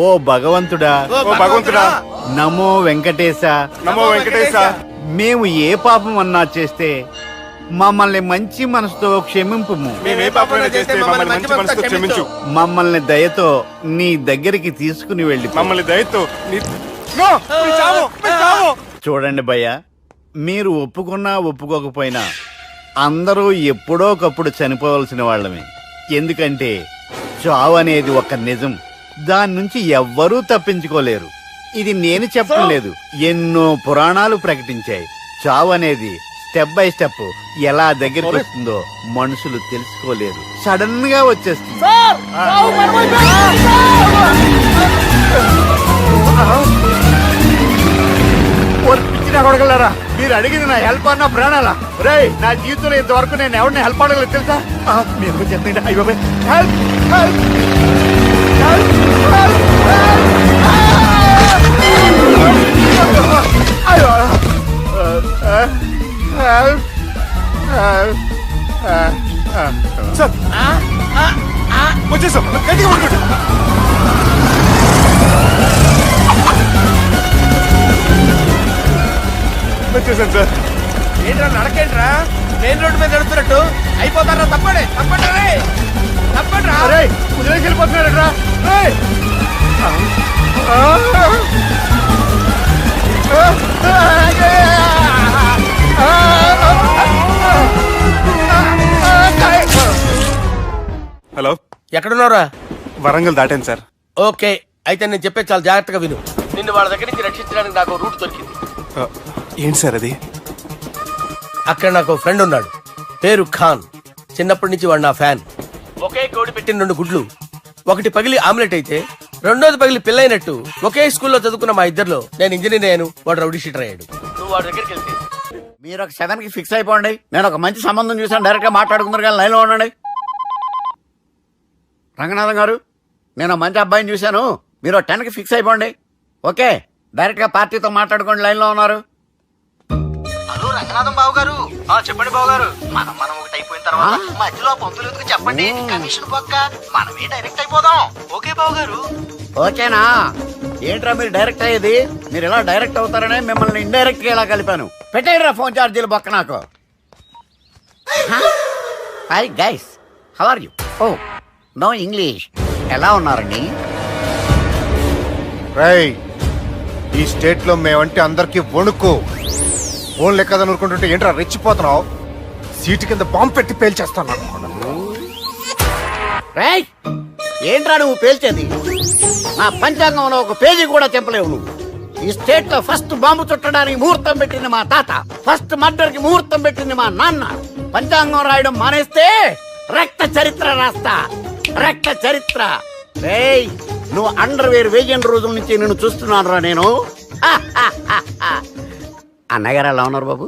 ఓ భగవంతుడా,
ఓ
భగవంతుడా,
నమో వెంకటేశ,
నమో వెంకటేశ.
మేము ఏ పాపం అన్నా చేస్తే మమ్మల్ని మంచి మనసుతో క్షమింపుము.
మేము ఏ పాపమైనా చేస్తే మమ్మల్ని మంచి మనసుతో క్షమించు.
మమ్మల్ని దయతో నీ దగ్గరికి తీసుకుని వెళ్ళి
మమ్మల్ని దయతో నో, మీ చావు, మీ చావు.
చూడండి భయ్యా, మీరు ఒప్పుకున్నా ఒప్పుకోకపోయినా అందరూ ఎప్పుడో ఒకప్పుడు చనిపోవలసిన వాళ్ళమే. ఎందుకంటే చావు అనేది ఒక నిజం, దాని నుంచి ఎవ్వరూ తప్పించుకోలేరు. ఇది నేను చెప్పడం లేదు, ఎన్నో పురాణాలు ప్రకటించాయి. చావు అనేది స్టెప్ బై స్టెప్ ఎలా దగ్గరికి వస్తుందో మనుషులు తెలుసుకోలేరు, సడన్ గా వచ్చేస్తుంది. కొడగలరా, మీరు అడిగింది నా హెల్ప్ అన్న ప్రాణాలా? రే, నా జీవితంలో ఇంతవరకు నేను ఎవరిని హెల్ప్ అడగలేదు తెలుసా? మీరు చెప్పండి. అయ్యో హెల్ప్ హెల్ప్ హెల్ప్
సార్ వచ్చేసాం గట్టిగా పట్టుకోండి. వచ్చేసాను సార్.
ఏంట్రా నడకేంట్రా మెయిన్ రోడ్డు మీద నడుస్తున్నట్టు అయిపోతారా? తప్పండి తప్పండి రే తప్పండి రా.
అరే కుదిరేసి వెళ్ళిపోతున్నాడట్రా. హలో,
ఎక్కడున్నారా?
వరంగల్ దాటాను సార్.
ఓకే, అయితే నేను చెప్పే చాలా జాగ్రత్తగా విను. నిన్ను వాళ్ళ దగ్గర నుంచి రక్షించడానికి నాకు రూట్ దొరికింది.
ఏంటి సార్ అది?
అక్కడ నాకు ఫ్రెండ్ ఉన్నాడు, పేరు ఖాన్. చిన్నప్పటి నుంచి వాడు నా ఫ్యాన్. ఒకే కోడి పెట్టిన 2 గుడ్లు, ఒకటి పగిలి ఆమ్లెట్ అయితే రెండోది పగిలి పిల్లైనట్టు ఒకే స్కూల్లో చదువుకున్న మా ఇద్దరిలో నేను ఇంజనీర్ అయ్యాను, వాడు రౌడీ షీటర్ అయ్యాడు. నువ్వు వాడి దగ్గరికి వెళ్తే
మీరు ఒక 7కి ఫిక్స్ అయిపోండి. నేను ఒక మంచి సంబంధం చూసాను, డైరెక్ట్ గా మాట్లాడుకున్నారు కానీ లైన్లో ఉండండి. రంగనాథం గారు, నేను ఒక మంచి అబ్బాయిని చూశాను, మీరు 10కి ఫిక్స్ అయిపోండి. ఓకే, డైరెక్ట్ గా పార్టీతో మాట్లాడుకోండి, లైన్లో ఉన్నారు.
హలో రంగనాథం బాబు గారు. చెప్పండి బాబు గారు. మనం ఒకటి అయిపోయిన తర్వాత మధ్యలో పంతులు ఎందుకు చెప్పండి, కమిషన్ పక్క మనమే డైరెక్ట్ అయిపోదాం. ఓకే బాబు గారు.
ఓకేనా? ఏంట్రా మీరు డైరెక్ట్ అయ్యేది? మీరు ఇలా డైరెక్ట్ అవుతారనే మిమ్మల్ని ఇండైరెక్ట్ గా ఇలా కలిపాను. పెట్టేయరా ఫోన్ ఛార్జీలు బొక్క నాకు. Hi guys, how are you? Oh no English. ఎలా ఉన్నారండి?
రేయ్, ఈ స్టేట్ లో మేమంటే అందరికి వణుకు. ఫోన్ లెక్క అనుకుంటుంటే ఏంట్రా రెచ్చిపోతున్నావు? సీటు కింద బాంబు పెట్టి పేల్చేస్తాను.
రేయ్, ఏంట్రా నువ్వు పేల్చేది? నా పంచాంగంలో ఒక పేజీ కూడా చెప్పలేవు నువ్వు. ఈ స్టేట్ లో ఫస్ట్ బాంబు చుట్టడానికి ముహూర్తం పెట్టింది మా తాత, ఫస్ట్ మర్డర్ కి ముహూర్తం పెట్టింది మా నాన్న. పంచాంగం రాయడం మానేస్తే రక్త చరిత్ర రాస్తా, రక్త చరిత్ర. రేయ్, నువ్వు అండర్వేర్ వేయని రోజుల నుంచి నేను చూస్తున్నాను రా నేను. అన్నగారు ఎలా ఉన్నారు బాబు?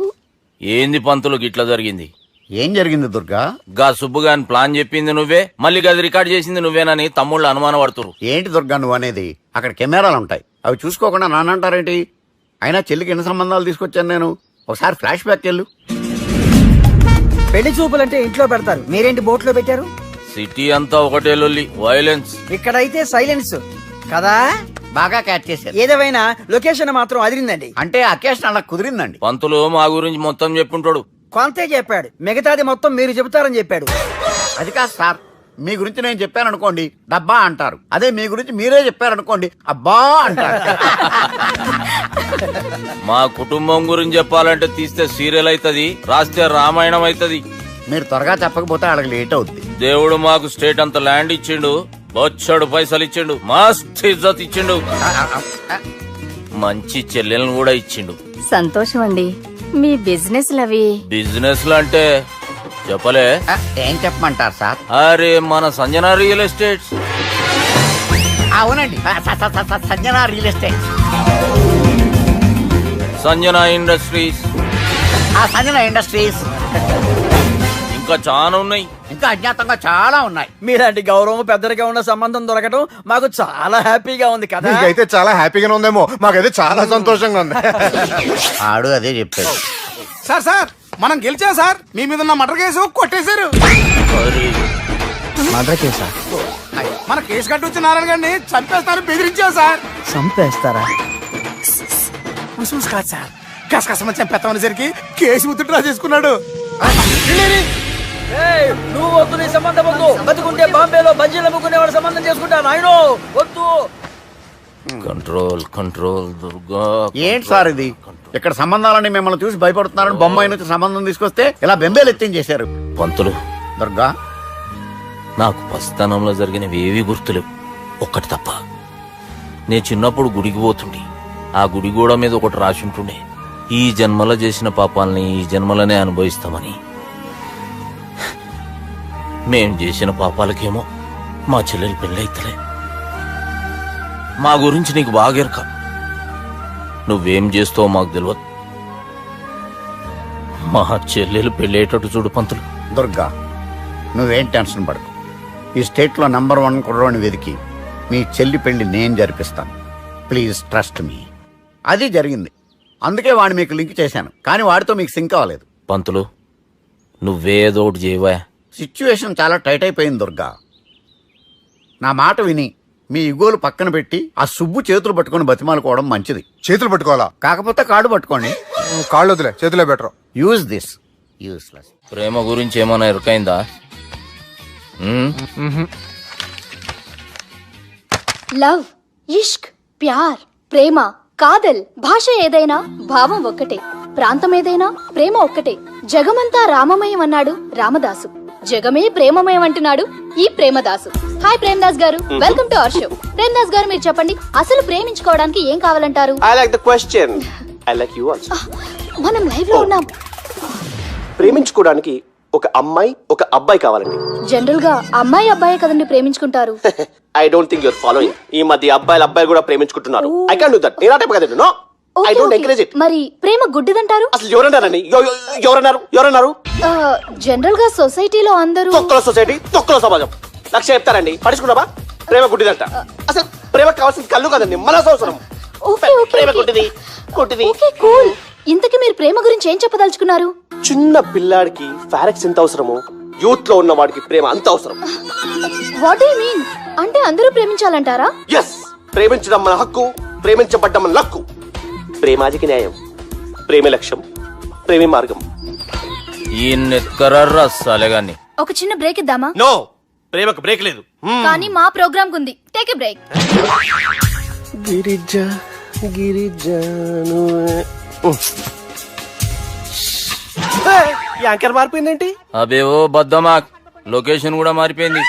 ఏంది పంతులు గిట్లా జరిగింది?
ఏం జరిగింది దుర్గా?
గా సుబ్బుగాని ప్లాన్ చెప్పింది నువ్వే, మళ్ళీ గది రికార్డ్ చేసింది నువ్వేనని తమ్ముళ్ళు అనుమానం పడుతురు.
ఏంటి దుర్గా నువ్వు అనేది? అక్కడ కెమెరాలు ఉంటాయి, అవి చూసుకోకుండా నానంటారేంటి? అయినా చెల్లికి ఎన్ని సంబంధాలు తీసుకొచ్చాను నేను. ఒకసారి ఫ్లాష్ బ్యాక్ వెళ్ళు.
పెళ్లి చూపులంటే ఇంట్లో పెడతారు, మీరేంటి బోట్లో పెట్టారు?
సిటీ అంతా ఒకటే లొల్లి, వైలెన్స్.
ఇక్కడైతే సైలెన్స్ కదా.
బాగా క్యాచ్ చేశారు.
ఏదేమైనా లొకేషన్ మాత్రం అదిరిందండి.
అంటే అకేషన్ అలా కుదిరిందండి.
పంతులు మా గురించి మొత్తం చెప్పుంటాడు.
కొంతే చెప్పాడు, మిగతాది మొత్తం మీరు చెబుతారని చెప్పాడు.
అది కాదు సార్, మీ గురించి నేను చెప్పాను అనుకోండి డబ్బా అంటారు, అదే మీ గురించి మీరే చెప్పారనుకోండి అబ్బా అంటారు.
మా కుటుంబం గురించి చెప్పాలంటే తీస్తే సీరియల్ అవుతుంది, రాస్తే రామాయణం అవుతుంది.
మీరు త్వరగా చెప్పకపోతే వాళ్ళకి లేట్ అవుద్ది.
దేవుడు మాకు స్టేట్ అంత ల్యాండ్ ఇచ్చిండు, బొచ్చడు పైసలు ఇచ్చిండు, మస్త్ ఇజ్జత్ ఇచ్చిండు, మంచి చెల్లెలను కూడా ఇచ్చిండు.
సంతోషం అండి. మీ బిజినెస్ లవి
బిజినెస్ అంటే చెప్పలే.
ఏం చెప్పమంటారు సార్?
అరే మన సంజన రియల్ ఎస్టేట్స్.
అవునండి, Sanjana real estate,
Sanjana industries,
Sanjana industries,
ఇంకా చాలా ఉన్నాయి.
ఇంకా అజ్ఞాతంగా చాలా ఉన్నాయి.
మీలాంటి గౌరవం పెద్దరిగా ఉన్న సంబంధం దొరకడం మాకు చాలా హ్యాపీగా ఉంది కదా.
మీకైతే చాలా హ్యాపీగానే ఉందేమో, మాకైతే చాలా సంతోషంగా ఉంది.
ఆడు అదే చెప్పాడు.
సార్ సార్, మనం గెలిచాం సార్. మీ మీద ఉన్న మర్డర్ కేసు కొట్టేశారు.
మర్డర్ కేసా?
మన కేసు కట్టొచ్చి నారాయణ గారిని చంపేస్తారని బెదిరించాం సార్.
చంపేస్తారా?
చూసి కాదు సార్, కసకసమని చంపేస్తామనేసరికి కేసు విత్డ్రా చేసుకున్నాడు. నువ్వు వద్దు, నీ సంబంధం వద్దు. బతుకుంటే బాంబేలో బజ్జీలు అమ్ముకునే వాడు సంబంధం చేసుకుంటా నాయనో, వద్దు.
Control control Durga.
ఏంటి సార్ ఇది? ఇక్కడ సంబంధాలని మిమ్మల్ని చూసి భయపడుతున్నారని బొమ్మాయి నుంచి సంబంధం తీసుకొస్తే ఇలా బెంబేలు ఎత్తించేశారు.
పంతులు,
దుర్గా,
నాకు పసితనంలో జరిగినవి ఏవి గుర్తులేవు, ఒక్కటి తప్ప. నేను చిన్నప్పుడు గుడికి పోతుండే, ఆ గుడి గోడ మీద ఒకటి రాసి ఉంటుండే, ఈ జన్మలో చేసిన పాపాలని ఈ జన్మలనే అనుభవిస్తామని. మేం చేసిన పాపాలకేమో మా చెల్లెలు పెళ్ళైతలే. మా గురించి నీకు బాగెరక, నువ్వేం చేస్తావో మాకు తెలియదు. మా చెల్లెలు పెళ్ళేటట్టు చూడు పంతులు.
దుర్గా, నువ్వేం టెన్షన్ పడకు. ఈ స్టేట్ లో నంబర్ 1 కుర్రోని వెతికి మీ చెల్లి పెళ్లి నేను జరిపిస్తాను. Please trust me. అది జరిగింది, అందుకే వాడిని మీకు లింక్ చేశాను, కానీ వాడితో మీకు సింక్ అవ్వలేదు.
పంతులు, నువ్వేదో ఒకటి చేయవా.
సిచ్యువేషన్ చాలా టైట్ అయిపోయింది దుర్గా. నా మాట విని మీ ఇగోలు పక్కన పెట్టి ఆ సుబ్బు చేతులు పట్టుకొని బతిమాలుకోవడం మంచిది.
చేతులు పట్టుకోవాలా?
కాకపోతే కాడు పట్టుకోండి.
కాళ్ళు వదిలే, చేతులే బెటర్.
Use this. యూస్లెస్.
ప్రేమ గురించి ఏమైనా ఇరుకైందా?
లవ్, ఇష్క్, ప్యార్, ప్రేమ, కాదల్ భాష ఏదైనా భావం ఒక్కటే, ప్రాంతం ఏదైనా ప్రేమ ఒక్కటే. జగమంతా రామమయం అన్నాడు రామదాసు, జగమే ప్రేమమయం అంటున్నాడు ఈ ప్రేమదాసు. హాయ్ ప్రేమదాస్ గారు, welcome to our show. Premadasa గారు మీరు చెప్పండి, అసలు ప్రేమించుకోవడానికి ఏం కావాలంటారు?
I like the question. I like you also.
మనం లైవ్ లో ఉన్నాం.
ప్రేమించుకోవడానికి ఒక అమ్మాయి ఒక అబ్బాయి కావాలండి.
జనరల్ గా అమ్మాయి అబ్బాయే కదండి ప్రేమించుకుంటారు.
I don't think your following. ఈ మధ్య అబ్బాయిలు కూడా ప్రేమించుకుంటున్నారు. I can't do that. నేను ఆ టైప్ కదండి. No, I don't encourage it.
మరి ప్రేమ గుడ్డిదంటారు?
అసలు ఎవరన్నారండి? ఎవరన్నారు?
జనరల్ గా సొసైటీలో అందరూ
తొక్కల సొసైటీ, తొక్కల సమాజం లక్ష చెప్తారండి. పడుచుకున్నావా? ప్రేమ గుడ్డిదంట. అసలు ప్రేమ కావాల్సిన కళ్ళు కదండి, మనసు అవసరం. ప్రేమ గుడ్డిది.
Okay cool. ఇంతకీ మీరు ప్రేమ గురించి ఏం చెప్పదలుచుకున్నారు?
చిన్న పిల్లాడికి ఫారెక్స్ ఎంత అవసరమో యూత్ లో ఉన్న వాడికి ప్రేమ అంత అవసరం.
What you mean? అంటే అందరూ ప్రేమించాలంటారా?
ఎస్, ప్రేమించడం మన హక్కు, ప్రేమించబడ్డం మన లక్కు. ప్రేమాజికి న్యాయం, ప్రేమ లక్ష్యం, ప్రేమ మార్గం.
ఈ నెత్కరర్రా సాలెగాన్ని.
ఒక చిన్న బ్రేక్ ఇద్దామా?
నో, ప్రేమకు బ్రేక్ లేదు.
కానీ మా ప్రోగ్రామ్ కుంది. Take a break.
యాంకర్ మారిపోయిందేంటి?
అబే ఓ బద్దమా, లొకేషన్ కూడా మారిపోయింది.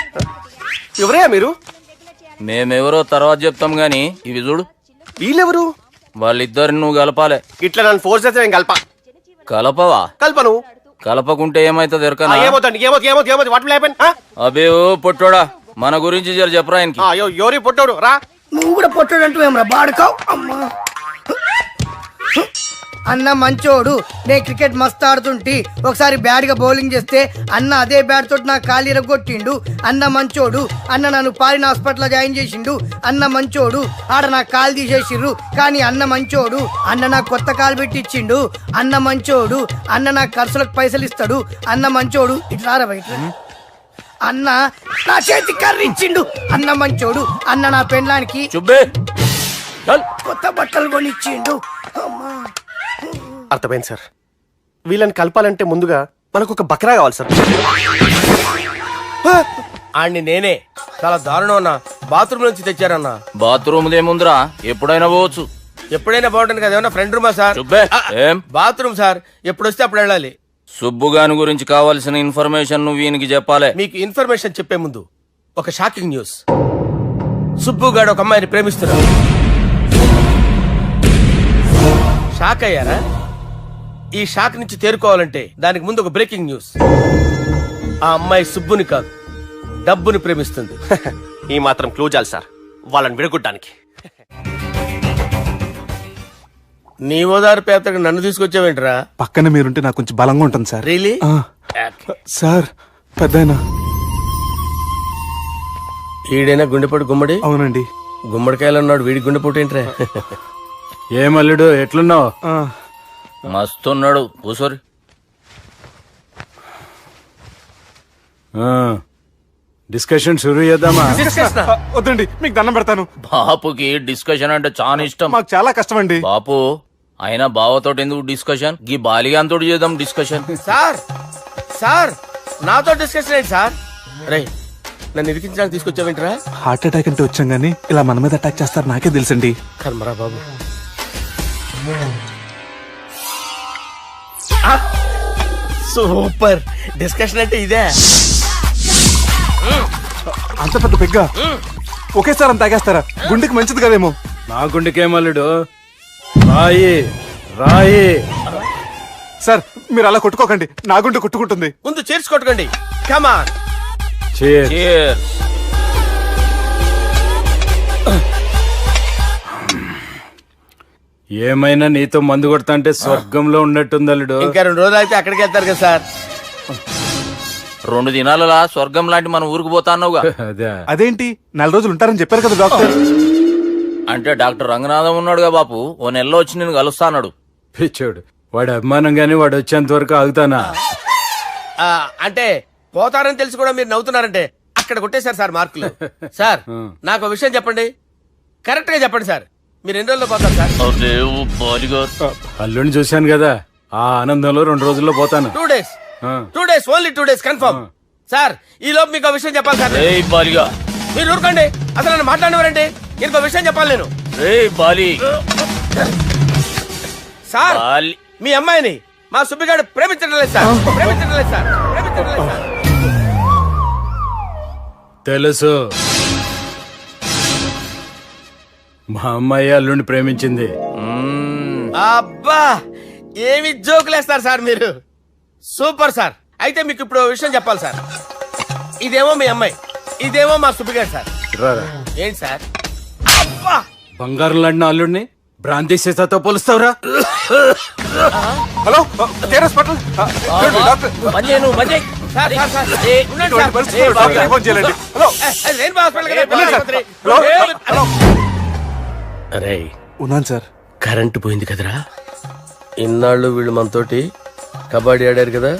ఎవరయ్యా మీరు?
మేమెవరో తర్వాత చెప్తాం గాని ఇవి చూడు.
వీళ్ళెవరు?
వాళ్ళిద్దరిని నువ్వు కలపాలే.
ఇట్లా నన్ను ఫోర్స్ చేస్తే నేను
కలపవా?
కల్పను.
కలపకుంటే ఏమైతుంది ఎరకనా?
ఏమవుతుంది? What will happen?
అబే ఓ పొట్టోడా, మన గురించి జర చెప్పరా ఆయనకి.
ఎవరి పొట్టాడు రా.
నువ్వు కూడా పొట్టాడంటూ ఏమరా బాడుకావు. అమ్మా అన్న మంచోడు. నేను క్రికెట్ మస్తు ఆడుతుంటి, ఒకసారి బ్యాట్ గా బౌలింగ్ చేస్తే అన్న అదే బ్యాట్ తోటి నా కాలు ఇరగొట్టిండు. అన్న మంచోడు. అన్న నన్ను పాలిన హాస్పిటల్ జాయిన్ చేసిండు. అన్న మంచోడు. ఆడ నా కాలు తీసేసిర్రు, కానీ అన్న మంచోడు. అన్న నాకు కొత్త కాలు పెట్టిచ్చిండు. అన్న మంచోడు. అన్న నాకు ఖర్చులకు పైసలు ఇస్తాడు. అన్న మంచోడు. ఇట్లా బయట అన్న నా చేతి కర్రీ ఇచ్చిండు. అన్న మంచోడు. అన్న నా పెళ్ళానికి కొత్త బట్టలు కొనిచ్చిండు. అమ్మా
అర్థమైంది సార్. వీళ్ళని కలపాలంటే ముందుగా మనకు ఒక బక్రా కావాలి సార్.
ఆడిని నేనే. చాలా దారుణం అన్న. బాత్రూమ్ నుంచి తెచ్చారన్నా.
బాత్రూమ్ దేముందిరా, ఎప్పుడైనా పోవచ్చు.
ఎప్పుడైనా బాగుంటుంది కదా. ఏమన్నా ఫ్రెండ్ రూమా సార్?
ఏం
బాత్రూమ్ సార్, ఎప్పుడు వస్తే అప్పుడు వెళ్ళాలి.
సుబ్బుగాని గురించి కావాల్సిన ఇన్ఫర్మేషన్ నువ్వు ఈయనకి చెప్పాలి.
మీకు ఇన్ఫర్మేషన్ చెప్పే ముందు ఒక షాకింగ్ న్యూస్. సుబ్బుగాడు ఒక అమ్మాయిని ప్రేమిస్తున్నాడు. షాక్ అయ్యారా? ఈ షాక్ నుంచి తేరుకోవాలంటే దానికి ముందు ఒక బ్రేకింగ్ న్యూస్. ఆ అమ్మాయి సుబ్బుని కాదు, డబ్బుని ప్రేమిస్తుంది.
ఈ మాత్రం క్లూ చాలు సార్ వాళ్ళని విడగొట్టడానికి.
నీ ఓదారు పేపర్కి నన్ను తీసుకొచ్చావేంట్రా?
పక్కన మీరుంటే నాకు కొంచెం బలంగా ఉంటుంది సార్.
రియలీ?
సార్ పెద్దయినా.
ఈడైనా గుండెపోటు గుమ్మడి?
అవునండి.
గుమ్మడికాయలు ఉన్నాడు, వీడి గుండెపోటు ఏంట్రా?
ఏమల్లుడు ఎట్లున్నావు?
మస్తున్నాడు. కూసోరి.
డిస్కషన్ షురూ చేద్దామా?
వద్దండి, మీకు దండం పెడతాను.
బాపుకి డిస్కషన్ అంటే చాలా ఇష్టం.
మాకు చాలా కష్టం అండి.
బాపు అయినా బావతోటి ఎందుకు డిస్కషన్? గీ బాలిగాంతోటి చేద్దాం డిస్కషన్.
సార్ సార్ నాతో డిస్కషన్ ఏంటి సార్? రే నన్ను ఇరికించడానికి తీసుకొచ్చావేంట్రా?
హార్ట్ అటాక్ అంటే వచ్చాం గానీ ఇలా మన మీద అటాక్ చేస్తారు నాకే తెలుసండి.
కర్మరా బాబు. సూపర్. డిస్కషన్ అంటే ఇదే.
అంత పెద్ద పెగ్గ ఒకేసారి అంత తాగేస్తారా? గుండెకి మంచిది కదేమో.
నా గుండెకేమల్లుడు రాయి రాయి.
సార్ మీరు అలా కొట్టుకోకండి, నా గుండె కొట్టుకుంటుంది.
ముందు చేర్చుకొట్టుకోండి. కమాన్.
Cheers.
ఏమైనా నీతో మందు కొడతా అంటే స్వర్గంలో ఉన్నట్టుంది అల్లుడు.
ఇంకా 2 రోజులు అయితే అక్కడికి వెళ్తారు కదా సార్.
2 దినాలలా స్వర్గం లాంటి మన ఊరికి పోతా అన్నావుగా.
అదే
అదేంటి 4 రోజులు ఉంటారని చెప్పారు కదా డాక్టర్.
అంటే డాక్టర్ రంగనాథం ఉన్నాడుగా బాపు, ఓ నెలలో వచ్చి నేను కలుస్తా అన్నాడు.
పిచ్చోడు. వాడు అభిమానం గాని వాడు వచ్చేంత వరకు ఆగుతానా?
అంటే పోతారని తెలిసి కూడా మీరు నవ్వుతున్నారంటే అక్కడ కొట్టేశారు సార్ మార్కులు. సార్ నాకు ఒక విషయం చెప్పండి, కరెక్ట్ గా చెప్పండి సార్, మీరు ఎన్ని రోజుల్లో పోతారు సార్?
అల్లుడిని చూశాను కదా, ఆ ఆనందంలో 2 రోజుల్లో పోతాను.
2 days, 2 days, only 2 days confirm. Sir ఈ లోపు మీకు ఒక విషయం చెప్పాలి సార్. మీరు ఊరుకోండి, అసలు నన్ను మాట్లాడినవారండి, ఇంకో విషయం చెప్పాలి నేను. సార్ మీ అమ్మాయిని మా సుబ్బిగాడు ప్రేమించడం లేదు సార్, ప్రేమించడం లేదు సార్, ప్రేమించడం లేదు సార్.
తెలుసు, మా అమ్మాయి అల్లుడిని ప్రేమించింది.
అబ్బా ఏమి జోకులేస్తారు సార్ మీరు, సూపర్ సార్. అయితే మీకు ఇప్పుడు విషయం చెప్పాలి సార్. ఇదేమో మీ అమ్మాయి, ఇదేమో మా సుబ్బిగాడు సార్.
రారా.
ఏంటి సార్? అబ్బా
బంగారం లాంటి అల్లుడిని భ్రాంతి సీసాతో పోలుస్తావురా?
హలో కేరస్ పటల్ డాక్టర్
సార్, సార్, సార్, ఉండండి సార్.
ఫోన్ చేయాలండి. హలో
రెయిన్బో హాస్పిటల్ కదా, పిల్లల ఆసుపత్రి. అరే
ఉన్నాను సార్.
కరెంటు పోయింది కదరా, ఇన్నాళ్ళు వీళ్ళు మనతోటి కబడ్డీ ఆడారు కదా,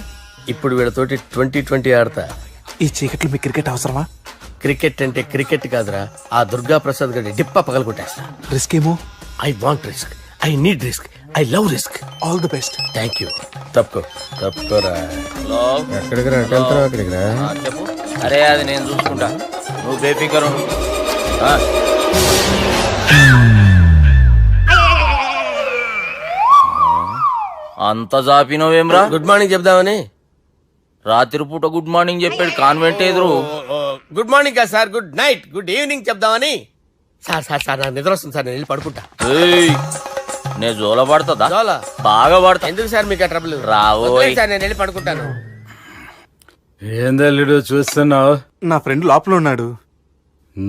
ఇప్పుడు వీళ్ళతోటి 2020 ఆడతా.
ఈ చీకట్లో మీ క్రికెట్ అవసరమా?
క్రికెట్ అంటే క్రికెట్ కాదురా, ఆ దుర్గా ప్రసాద్ గడి డిప్ప పగల కొట్టేస్తా.
రిస్క్ ఏమో.
I want risk, I need risk, I love risk.
All the best.
Thank you. తప్పుకోరా. ఎక్కడికి రా, వెళ్తారా అక్కడికి రా.
చెప్పు. అరే అది నేను చూసుకుంటా, నువ్వు బేఫికర్ ఉండు. అంత జాపినవేమ్రా?
గుడ్ మార్నింగ్ చెప్దామని.
రాత్రి పూట గుడ్ మార్నింగ్ చెప్పాడు కాన్వెంట్ ఎదురు.
గుడ్ మార్నింగ్ కాదు sir, good night, good evening చెప్దామని. సార్ సార్ సార్ నాకు నిద్ర వస్తుంది సార్, నేను వెళ్ళి పడుకుంటా.
నేను జోల పడుతుందా?
జోలా?
బాగా పడతా.
ఎందుకు సార్ మీకు ఆ ట్రబుల్?
రావోయ్
సార్, నేను వెళ్ళి పడుకుంటాను.
ఏందల్లుడు చూస్తున్నావు?
నా ఫ్రెండ్ లోపల ఉన్నాడు.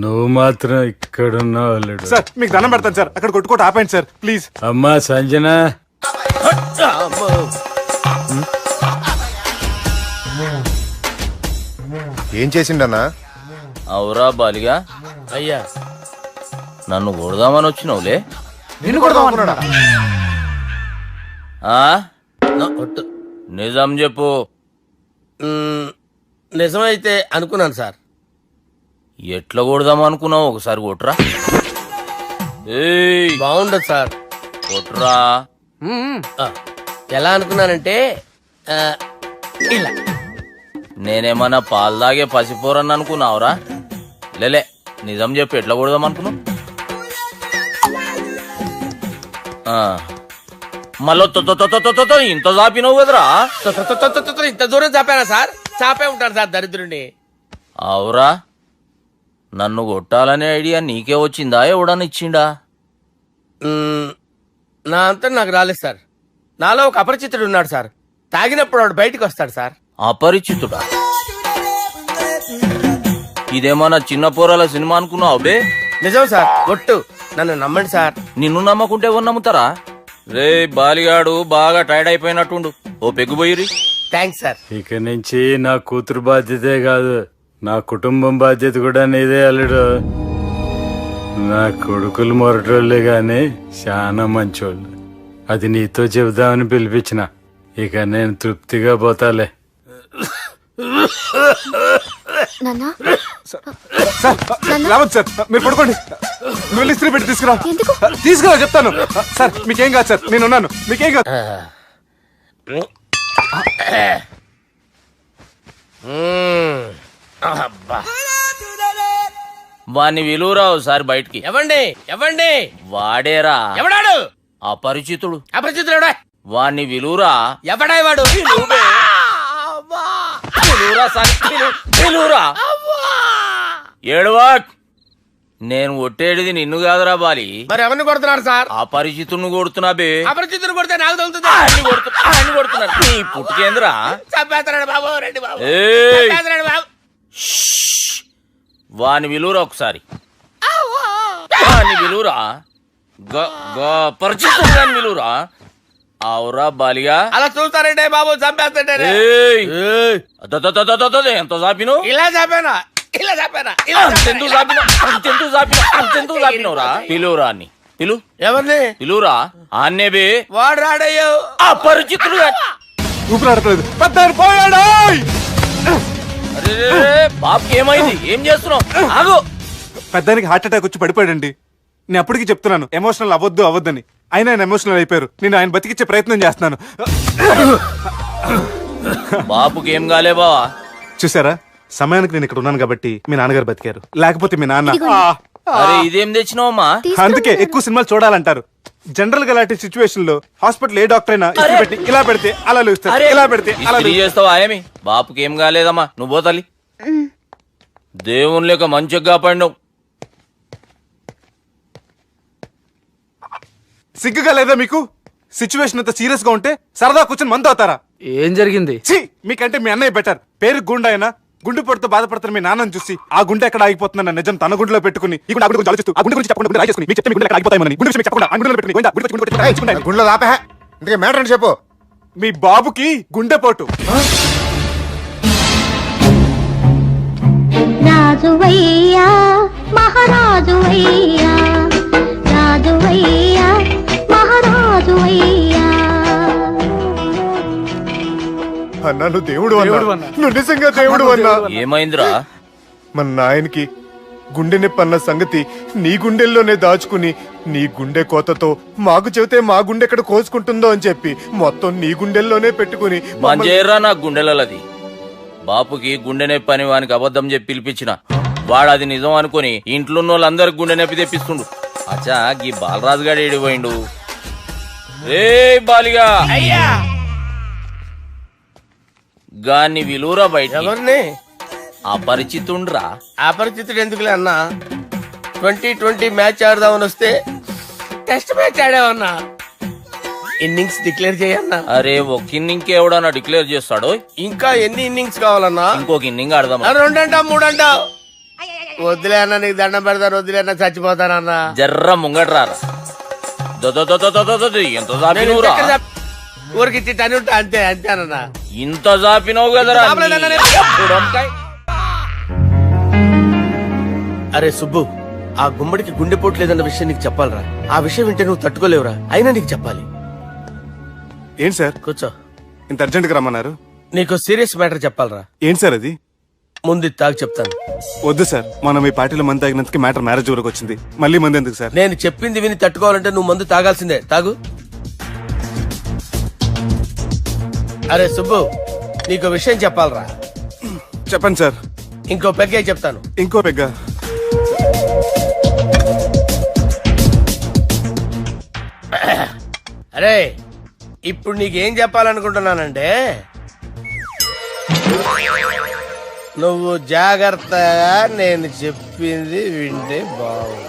నువ్వు మాత్రం ఇక్కడున్నావు అల్లుడు.
సార్ మీకు దండం పెడతాను సార్, అక్కడ కొట్టుకోట ఆపండి సార్ ప్లీజ్.
అమ్మా సంజన,
ఏం చేసిండన్నా?
అవురా బాలిగా,
అయ్యా
నన్ను కొడదామని వచ్చినావులే.
నిన్ను కొడదామన్నాడా?
ఒట్టు.
నిజం చెప్పు.
నిజమైతే అనుకున్నాను సార్.
ఎట్లా కొడదాం అనుకున్నావు? ఒకసారి కొట్రా. ఏయ్
బాగుండదు సార్.
కొట్రా.
ఎలా అనుకున్నానంటే ఇలా.
నేనేమన్నా పాలు తాగే పసిపోరని అనుకున్నావురా? లేలే, నిజం చెప్పు, ఎట్లా కొడదాం అనుకున్నావు? మళ్ళీ ఇంత చాపినావు కదరా?
ఇంత దూరం చాపానా సార్? చాపే ఉంటాను సార్ దరిద్రుడిని.
అవురా, నన్ను కొట్టాలనే ఐడియా నీకే వచ్చిందా? ఎవడన్నా ఇచ్చిండా?
నా అంతా నాకు రాలేదు సార్. నాలో ఒక అపరిచితుడు ఉన్నాడు సార్, తాగినప్పుడు వాడు బయటికి వస్తాడు సార్.
అపరిచితుడా? ఇదేమన్నా చిన్న పోరాల సినిమా అనుకున్నావు బే?
నిజం సార్, ఒట్టు, నన్ను నమ్మండి సార్.
నిన్ను నమ్మకుంటే ఎవరు నమ్ముతారా? రే బాలిగాడు బాగా టైర్డ్ అయిపోయినట్టుండు, ఓ పెగ్గుబోయిరి.
Thanks sir.
ఇక నుంచి నా కూతురు బాధ్యతే కాదు, నా కుటుంబం బాధ్యత కూడా నీదే అల్లుడు. నా కొడుకులు మొరటోళ్ళే గాని చాలా మంచోళ్ళు. అది నీతో చెబుదామని పిలిపించిన. ఇక నేను తృప్తిగా పోతాలే.
రావద్దు సార్, మీరు పడుకోండి. నువ్వు ఇస్త్రీ పెట్టి తీసుకురా. తీసుకురా చెప్తాను. సార్ మీకేం కాదు సార్, నేను ఉన్నాను, మీకేం కాదు.
వాణ్ణి విలువరా ఒకసారి బయటికి.
ఎవండి
వాడేరా.
ఎవడాడు?
అపరిచితుడు.
అపరిచితుడు
వాణ్ణి విలువరా.
ఎవడాయి వాడు?
విలువరా. ఏడవా. నేను ఒట్టేడిది నిన్ను కాదురా బాలి.
మరి ఎవరిని కొడుతున్నారు సార్?
అపరిచితుడిని కొడుతున్నా బే.
అపరిచితుడు కొడితే నాకు తగులుతుంది.
కొడుతున్నారు నీ పుట్టుకేంద్రా.
చంపేస్తాడు బాబు, రండి బాబు. బాబు.
వాని విలువరా ఒకసారి. వాని విలువరా. పరిచితుడు అని విలువరా. అవురా బాలిగా.
అలా చూస్తారంటే బాబు, చంపేస్తాడే.
ఎంత చాపిను?
ఇలా చాపానా? ఇలా చాపానా?
అంతెందుకు చాపినవురా? పిలువురా అన్ని. పిలు.
ఎవరిని
పిలువురా. ఆన్నే బే.
వాడు రాడయ్యో.
అపరిచితుడు.
ఊపిరి ఆడట్లేదు. పెద్ద ఆయన పోయాడు.
అరే బాబుకి ఏమైంది? ఏం చేస్తున్నావు? ఆగు.
పెద్దానికి హార్ట్ అటాక్ వచ్చి పడిపోయాడండి. నేను అప్పటికి చెప్తున్నాను ఎమోషనల్ అవ్వద్దని. అయినా ఆయన ఎమోషనల్ అయిపోయారు. నేను ఆయన బతికిచ్చే ప్రయత్నం చేస్తున్నాను.
బాబుకి ఏం కాలే బావా?
చూసారా, సమయానికి నేను ఇక్కడ ఉన్నాను కాబట్టి మీ నాన్నగారు బతికారు. లేకపోతే మీ నాన్న
అరే ఇదేం తెచ్చినావమ్మా?
అందుకే ఎక్కువ సినిమాలు చూడాలంటారు. జనరల్ గా అలాంటి సిచ్యువేషన్ లో హాస్పిటల్ ఏ డాక్టర్ అయినా ఇస్త్రీ పెట్టి ఇలా పెడితే అలా లేస్తారు, ఇలా పెడితే అలా
ఇస్త్రీ చేస్తావా ఏమి? బాపుకి ఏం కాలేదమ్మా, నువ్వు పోతల్లి. దేవుని లేక మంచిగా పడినావు.
సిగ్గుగా లేదా మీకు? సిచ్యువేషన్ అంత సీరియస్ గా ఉంటే సరదా కూర్చొని మందు అవుతారా?
ఏం జరిగింది?
ఛీ, మీకంటే మీ అన్నయ్య బెటర్. పేరు గుండె అయినా గుండె పొడితో బాధపడుతున్న మీ నాన్నని చూసి ఆ గుండె ఎక్కడ ఆగిపోతుందన్న నిజం తన గుండెలో పెట్టుకుని ఈ గుండె గురించి ఆలోచిస్తూ ఆ గుండె గురించి చెప్పకుండా గుండె రాజేసుకుని మీకు చెప్తే మీ గుండె ఎక్కడ ఆగిపోతాయని గుండె విషయం చెప్పకుండా ఆ గుండెలో పెట్టుకుని
గుండెలో ఆపే ఇందుకే మ్యాటర్ అని చెప్పు.
మీ బాబుకి గుండెపోటు.
రాజువయ్యా మహారాజువయ్యా, రాజువయ్యా మహారాజువయ్యా.
అన్నా నువ్వు దేవుడు అన్నా, నువ్వు నిజంగా దేవుడు అన్నా.
ఏమైందిరా?
మన నాయనకి గుండె నొప్పి అన్న సంగతి నీ గుండెల్లోనే దాచుకుని నీ గుండె కోతతో మాకు చెబితే మా గుండె ఎక్కడ కోసుకుంటుందో అని చెప్పి మొత్తం నీ గుండెల్లోనే పెట్టుకుని
మంజేరా నా గుండెలది. బాపుకి గుండె నొప్పి అని వానికి అబద్ధం చెప్పి పిలిపించిన వాడు అది నిజం అనుకుని ఇంట్లో ఉన్న వాళ్ళందరికి గుండె నొప్పి తెప్పిస్తుండు. అచ్చా గీ బాలరాజు గారు ఏడిపోయిండు. రే బాలిగా
అయ్యా
గాన్ని విలువరా బయట.
ఎవరిని?
అపరిచితుండ్రా.
అపరిచితుడు ఎందుకులే అన్నా? 2020 మ్యాచ్ ఆడదామని వస్తే టెస్ట్ మ్యాచ్ ఆడామన్నా. ఇన్నింగ్స్ డిక్లేర్ చేయన్నా.
అరే ఒక ఇన్నింగ్ ఎవడన్నా డిక్లేర్ చేస్తాడు?
ఇంకా ఎన్ని ఇన్నింగ్స్ కావాలన్నా?
ఇంకొక ఇన్నింగ్ ఆడదాం.
2 అంటావు 3 అంటావు. వద్దులే అన్న, నీకు దండం పెడతాను. వద్దులే అన్న, చచ్చిపోతానన్నా.
జర్ర ముంగట్రారా. ఎంత జాపినవురా?
ఊరికి ఇచ్చి టని ఉంటా అంతే అంతేనన్నా.
ఇంత జాపినవు కదరా.
అరే సుబ్బు, ఆ గుమ్మడికి గుండెపోటు లేదన్న విషయం నీకు చెప్పాలరా. ఆ విషయం వింటే నువ్వు తట్టుకోలేవురా. అయినా నీకు చెప్పాలి.
ఏంటి సార్
కూర్చో.
ఇంత అర్జెంట్ గా రమ్మన్నారు?
నీకు సీరియస్ మ్యాటర్ చెప్పాలరా.
ఏంటి సార్ అది?
ముందు ఇది తాగు చెప్తాను.
వద్దు సార్, మనం ఈ పార్టీలో మంది తాగినందుకు మ్యాటర్ మ్యారేజ్ వరకు వచ్చింది. మళ్ళీ మంది ఎందుకు సార్?
నేను చెప్పింది విని తట్టుకోవాలంటే నువ్వు మందు తాగాల్సిందే. తాగు. అరే సుబ్బు, నీకు విషయం చెప్పాలరా.
చెప్పండి సార్.
ఇంకో పెగ్గే చెప్తాను.
ఇంకో పెగ్గ.
అరే ఇప్పుడు నీకేం చెప్పాలనుకుంటున్నానంటే, నువ్వు జాగ్రత్తగా నేను చెప్పింది వింటే బాగుంది.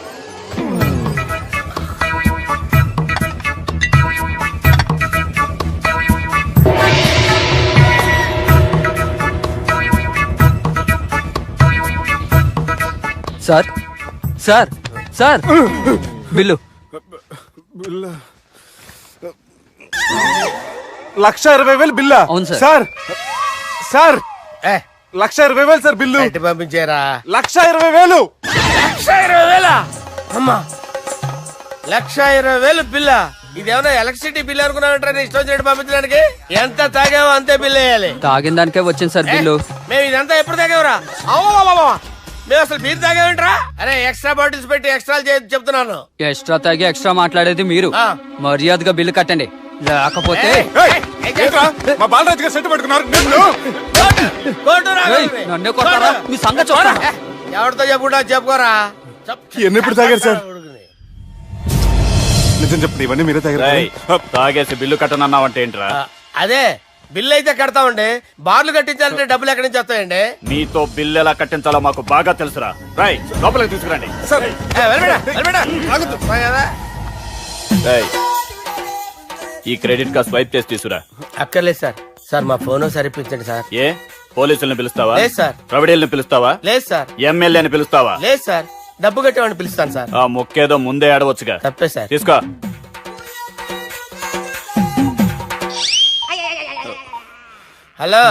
Sir sir sir bill.
1,20,000 బిల్లా?
అవును సార్.
సార్ సార్
ఏ
1,20,000 సార్ బిల్లు.
ఎట్టి పంపించేరా.
1,20,000.
1,20,000 అమ్మా. 1,20,000 బిల్ల. ఇదేమన్నా ఎలక్ట్రిసిటీ బిల్ అనుకున్నామంటారా? నీ ఇష్టం వచ్చినట్టు పంపించడానికి. ఎంత తాగావో అంతే బిల్ వేయాలి.
తాగిన దానికే వచ్చింది సార్ బిల్లు.
మేము ఇదంతా ఎప్పుడు తాగేవరా? అవ్వ మేము అసలు బీర్ తాగేమంటారా? అరే ఎక్స్ట్రా బాటిల్స్ పెట్టి ఎక్స్ట్రా చెప్తున్నాను.
ఎక్స్ట్రా తాగి ఎక్స్ట్రా మాట్లాడేది మీరు. మర్యాదగా బిల్లు కట్టండి, లేకపోతే
ఏంట్రా, మా బాలరాజు గారు సెట్ పట్టుకున్నారు.
నన్నే కొట్టారా? మీ సంగతి చూడరా.
ఎవరితో చెప్పుకుంటా చెప్పుకోరా.
ఎన్ని ఎప్పుడు తాగారు సార్? నిజం చెప్పండి, ఇవన్నీ మీరే తాగారు.
తాగేసి బిల్లు కట్టనన్నావంటే ఏంట్రా?
అదే బిల్లు అయితే కడతామండి. బార్లు కట్టించాలంటే డబ్బులు ఎక్కడి నుంచి వస్తాయండి?
మీతో బిల్లు ఎలా కట్టించాలో మాకు బాగా తెలుసురా. రై లోపలికి తీసుకురండి. ఈ క్రెడిట్ కార్డ్ స్వైప్ చేసి తీసుకురా.
అక్కర్లేదు సార్. సార్ మా ఫోన్ సరిపించండి సార్.
ఏ పోలీసుల్ని పిలుస్తావా?
లేదు సార్.
ప్రొవిడీల్ని పిలుస్తావా?
లేదు సార్.
ఎమ్మెల్యేని పిలుస్తావా?
లేదు సార్. డబ్బు కట్టేవాడిని పిలుస్తాను సార్.
ఆ మొక్కేదో ముందే ఆడవచ్చుగా.
తప్పే సార్.
తీసుకో.
హలో,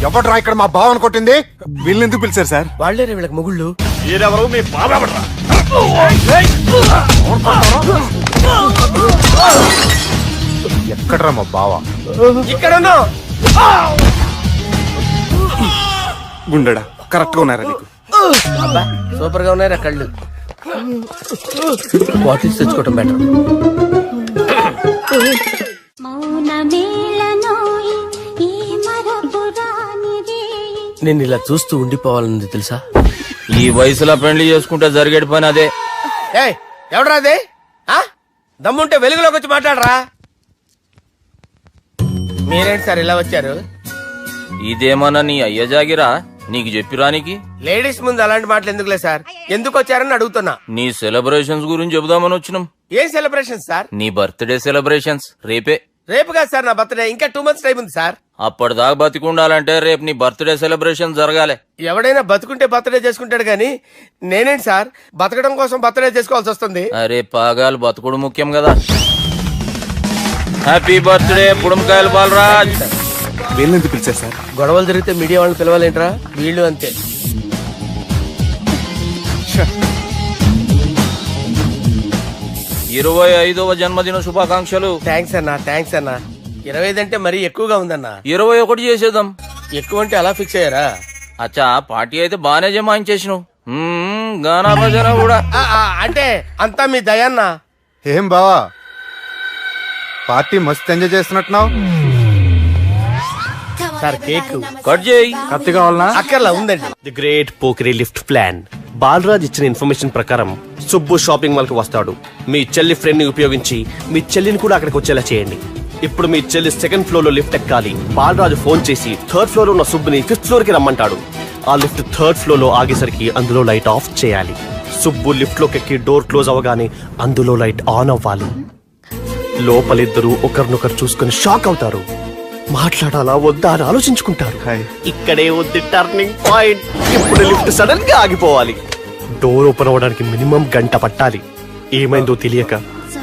ఎవడ్రా ఇక్కడ మా బావని కొట్టింది?
వీళ్ళని ఎందుకు పిలిచారు సార్?
వాళ్ళేరే వీళ్ళకి మొగుళ్ళు.
మీరెవరు? మీ బాబా.
ఎక్కడ్రా మా బావా?
ఇక్కడ ఉన్నావు.
గుండెడా కరెక్ట్ గా ఉన్నారా నీకు?
అబ్బా, సూపర్ గా ఉన్నారా కళ్ళు. బాటిల్స్ తెచ్చుకోవటం బెటర్. నేను ఇలా చూస్తూ ఉండిపోవాలన్నది తెలుసా?
ఈ వయసులో పెళ్లి చేసుకుంటే జరిగేటి పని అదే.
ఏయ్, ఎవడరా అదే? ఆ? దమ్ముంటే వెలుగులోకి వచ్చి మాట్లాడరా. మీరేంటి సార్ ఇలా వచ్చారు?
ఇదేమన్నా నీ అయ్య జాగిరా నీకు చెప్పిరానికి?
లేడీస్ ముందు అలాంటి మాటలు ఎందుకులే సార్, ఎందుకు వచ్చారని అడుగుతున్నా.
నీ సెలబ్రేషన్స్ గురించి చెబుదామని వచ్చినాం.
ఏం సెలబ్రేషన్ సార్?
నీ బర్త్డే సెలబ్రేషన్స్ రేపే.
రేపు కాదు సార్ నా బర్త్డే, ఇంకా 2 months టైం ఉంది సార్.
అప్పటిదాకా బతికుండాలంటే రేపు నీ బర్త్డే సెలబ్రేషన్ జరగాలి.
ఎవడైనా బతుకుంటే బర్త్డే చేసుకుంటాడు గానీ నేనేంటి సార్ బతకడం కోసం బర్త్డే చేసుకోవాల్సి వస్తుంది?
అరే పాగాలు బతుకుడు ముఖ్యం కదా. హ్యాపీ బర్త్డే పుడంకాయలు బాలరాజ్.
వీళ్ళెందుకు పిలిచారు సార్?
గొడవలు జరిగితే మీడియా వాళ్ళని పిలవాలేంట్రా? వీళ్ళు అంతే.
25వ జన్మదిన శుభాకాంక్షలు.
థ్యాంక్స్ అన్నా, థ్యాంక్స్ అన్నా. 25 అంటే మరీ ఎక్కువగా ఉందన్నా.
21 చేసేద్దాం.
ఎక్కువ అంటే అలా ఫిక్స్ అయ్యారా?
అచ్చా పార్టీ అయితే బానే జమాయించేసినావు. గానా భజన కూడా.
అంటే అంతా మీ దయన్నా.
ఏం బావా పార్టీ మస్తు ఎంజాయ్ చేస్తున్నట్టున్నావు.
సార్ కేక్
కట్ చేయి.
కత్తి కావాలనా?
అక్కర్లా ఉందండి.
ది గ్రేట్ పోకరీ లిఫ్ట్ ప్లాన్. బాలరాజ్ ఇచ్చిన ఇన్ఫర్మేషన్ ప్రకారం సుబ్బు షాపింగ్ మాల్ కి వస్తాడు. మీ చెల్లి ఫ్రెండ్ ని ఉపయోగించి మీ చెల్లిని కూడా అక్కడికి వచ్చేలా చేయండి. ఇప్పుడు మీ చెల్లి 2nd ఫ్లోర్ లో లిఫ్ట్ ఎక్కాలి. బాలరాజు ఫోన్ చేసి 3rd ఫ్లోర్ లో ఉన్న సుబ్బుని 5th ఫ్లోర్ కి రమ్మంటాడు. ఆ లిఫ్ట్ 3rd ఫ్లోర్ లో ఆగేసరికి అందులో లైట్ ఆఫ్ చేయాలి. సుబ్బు లిఫ్ట్ లోకి ఎక్కి డోర్ క్లోజ్ అవగానే అందులో లైట్ ఆన్ అవ్వాలి. లోపలిద్దరూ ఒకరినొకరు చూసుకుని షాక్ అవుతారు. మాట్లాడాలా వద్దా అని ఆలోచించుకుంటారు. ఇక్కడే ఉంది టర్నింగ్ పాయింట్. ఇప్పుడు లిఫ్ట్ సడన్ గా ఆగిపోవాలి. డోర్ ఓపెన్ అవ్వడానికి మినిమం 1 గంట పట్టాలి. ఏమైందో తెలియక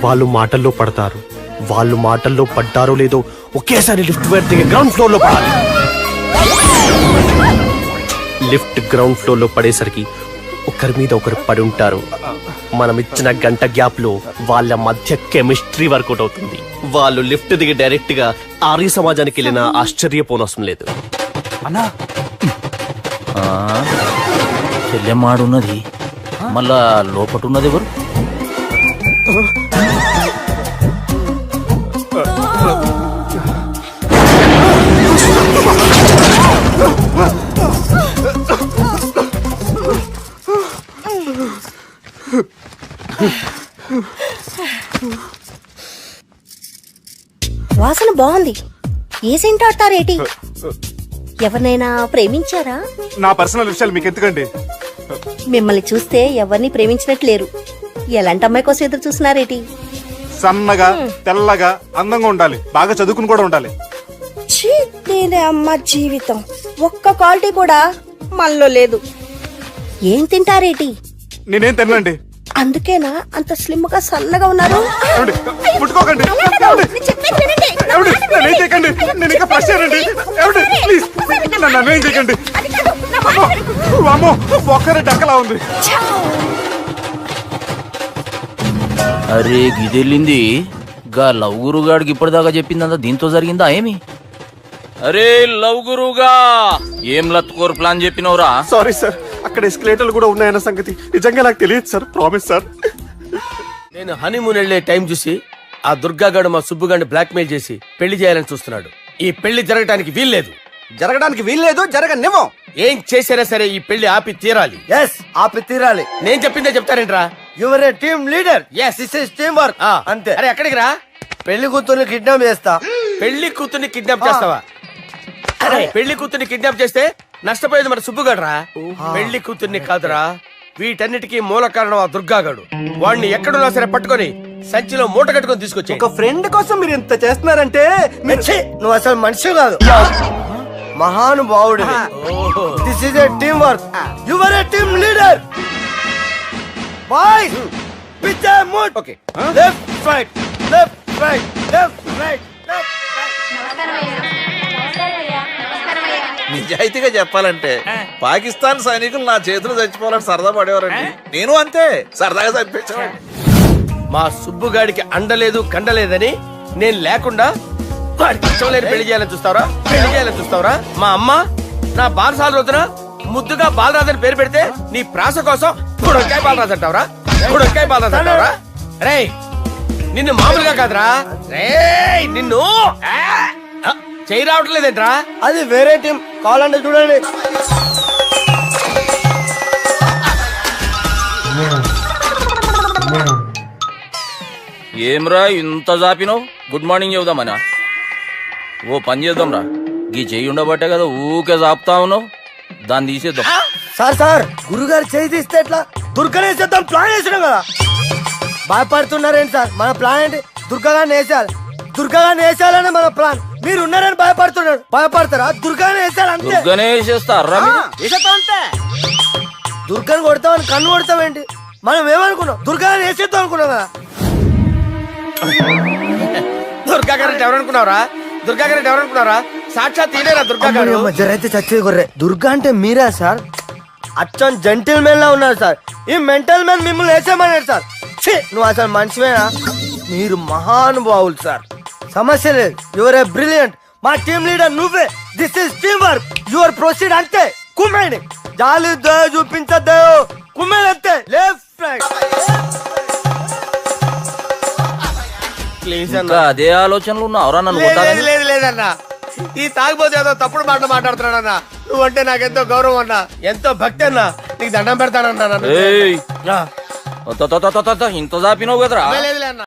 వాళ్ళు మాటల్లో పడతారు. వాళ్ళు మాటల్లో పడ్డారో లేదో ఒకేసారి లిఫ్ట్ వైర్ దిగి గ్రౌండ్ ఫ్లోర్ లో పడాలి. లిఫ్ట్ గ్రౌండ్ ఫ్లోర్ లో పడేసరికి ఒకరి మీద ఒకరు పడి ఉంటారు. మనం ఇచ్చిన 1 గంట గ్యాప్ లో వాళ్ళ మధ్య కెమిస్ట్రీ వర్కౌట్ అవుతుంది. వాళ్ళు లిఫ్ట్ దిగి డైరెక్ట్ గా ఆర్య సమాజానికి వెళ్ళిన ఆశ్చర్యపోనవసరం లేదు.
చెల్లెమ్మాడున్నది మళ్ళా లోపటున్నది ఎవరు?
వాసన బాగుంది. ఏ సెంట్ ఆడతారేటి? ఎవరినైనా ప్రేమించారా?
నా పర్సనల్ విషయాలు మీకు ఎందుకండి?
మిమ్మల్ని చూస్తే ఎవరిని ప్రేమించినట్లేరు. ఎలాంటి అమ్మాయి కోసం ఎదురు చూస్తున్నారేటి?
సన్నగా తెల్లగా అందంగా ఉండాలి, బాగా చదువుకుని కూడా ఉండాలి.
నేనే అమ్మ జీవితం ఒక్క క్వాలిటీ కూడా మనలో లేదు. ఏం తింటారేటి?
నేనేం తినండి.
అందుకేనా అంత స్లిమ్ గా సన్నగా ఉన్నారు?
ముట్టుకోకండి, నేనేం చేయకండి. నేను ఇంకా ఫ్రెష్ అయ్యానండి. ప్లీజ్ నన్ను ఏం చేయకండి. అమ్మో ఒక్కరే డక్కలా ఉంది.
అరే గిదెళ్ళింది గా లవ్ గురుగాడికి ఇప్పటిదాకా చెప్పిందంతా దీంతో జరిగిందా ఏమి? అరే లవ్ గురుగా ఏం లత్కోర్ ప్లాన్ చెప్పినవురా?
సారీ సార్, అక్కడ ఎస్కలేటర్లు కూడా ఉన్నాయన్న సంగతి నిజంగా నాకు తెలియదు సార్. Promise sir.
నేను హనీమూన్ వెళ్లే టైం చూసి ఆ దుర్గాగాడు మా సుబ్బుగాడిని బ్లాక్మెయిల్ చేసి పెళ్లి చేయాలని చూస్తున్నాడు. ఈ పెళ్లి జరగటానికి వీల్లేదు.
జరగడానికి వీల్లేదు, జరగనివ్వం.
ఏం చేసినా సరే ఈ పెళ్లి ఆపి తీరాలి.
ఎస్, ఆపి తీరాలి.
నేను చెప్పిందే చెప్తారేంట్రా?
Your a team leader.
Yes,
this is team work.
అంతే. అరే ఎక్కడికి రా?
పెళ్లి కూతుర్ని కిడ్నాప్ చేస్తా.
పెళ్లి కూతుర్ని కిడ్నాప్ చేస్తావా? అరే పెళ్లి కూతుర్ని కిడ్నాప్ చేస్తే నష్టపోయేది మన సుబ్బుగాడురా. పెళ్లి కూతుర్ని కాదురా, వీటన్నిటికీ మూల కారణం ఆ దుర్గాగాడు. వాడిని ఎక్కడున్నా సరే పట్టుకొని సంచిలో మూట కట్టుకొని తీసుకొచ్చి.
ఒక ఫ్రెండ్ కోసం మీరు ఇంత చేస్తున్నారంటే నువ్వు అసలు మనిషి కాదు, మహానుభావుడు. This is a team work. Your a team leader. Boys with a mood. Okay, left right left right left right left right.
నిజాయితీగా చెప్పాలంటే పాకిస్తాన్ సైనికులు నా చేతులు చచ్చిపోవాలని సరదా పడేవారండి. నేను అంతే సరదాగా చంపించాను.
మా సుబ్బుగాడికి అండలేదు కండలేదని నేను లేకుండా వాడికి ఇష్టం లేని పెళ్లి చేయాలని చూస్తావరా మా అమ్మ నా బాలసాల రోజున ముద్దుగా బాలరాజు పేరు పెడితే నీ ప్రాస కోసం బుడక్కాయ బాలరాజు అంటావరా రేయ్ నిన్ను మామూలుగా కాదురా రేయ్ నిన్ను చేయి రావట్లేదేంట్రా?
అది వేరే టీం కావాలంటే చూడండి.
ఏమ్రా ఇంత జాపినావు? Good morning చెబుదామనా? ఓ పని చేద్దాంరా, గీ చెయ్యి ఉండబట్టే కదా ఊకే జాపుతా ఉన్నావు, దాన్ని తీసేద్దాం.
సార్ గురుగారు చేయి తీస్తే ఎట్లా? దుర్గనేసేద్దాం ప్లాన్ వేసినాం కదా. భయపడుతున్నారేంటి సార్? మన ప్లాన్ ఏంటి? దుర్గాన్ని వేసేయాలని మన ప్లాన్. మీరు ఉన్నారని భయపడతారా? దుర్గాన్ని వేసేయాలి అంతే.
దుర్గనే వేసేస్తారా?
అంతే. దుర్గాని కొడతామని కన్ను కొడతామేంటి? మనం ఏమనుకున్నాం? దుర్గాన్ని వేసేద్దాం అనుకున్నాం కదా.
దుర్గా గారు ఎవరనుకున్నారా? సాక్షాత్ తీరేరా దుర్గా గారు.
జరైతే చచ్చేది గొర్రె. దుర్గా అంటే మీరా సార్? అచ్చం జెంటిల్ మెన్ లా ఉన్నారు సార్. ఈ మెంటల్ మ్యాన్ మిమ్మల్ని వేసేమన్నాడు సార్. నువ్వు అసలు మనిషివేనా? మీరు మహానుభావులు సార్. సమస్య లేదు. Your a brilliant. మా టీమ్ లీడర్ నువ్వే. This is team work. Your proceed అంతే. కుమ్మేయండి. జాలి చూపించద్దు. కుమ్మేయండి అంతే. Left right.
ప్లీజ్
ఇంకా అదే ఆలోచనలు ఉన్నావురా నన్ను కొట్టాలని?
లేదన్నా, ఈ తాగిపోతే ఏదో తప్పుడు మాట మాట్లాడుతున్నాడన్నా. నువ్వంటే నాకెంతో గౌరవం అన్నా, ఎంతో భక్తి అన్నా. నీకు దండం పెడతానన్నా.
ఏయ్, ఇంత జాపినావు కదరా?
లేదులే అన్న.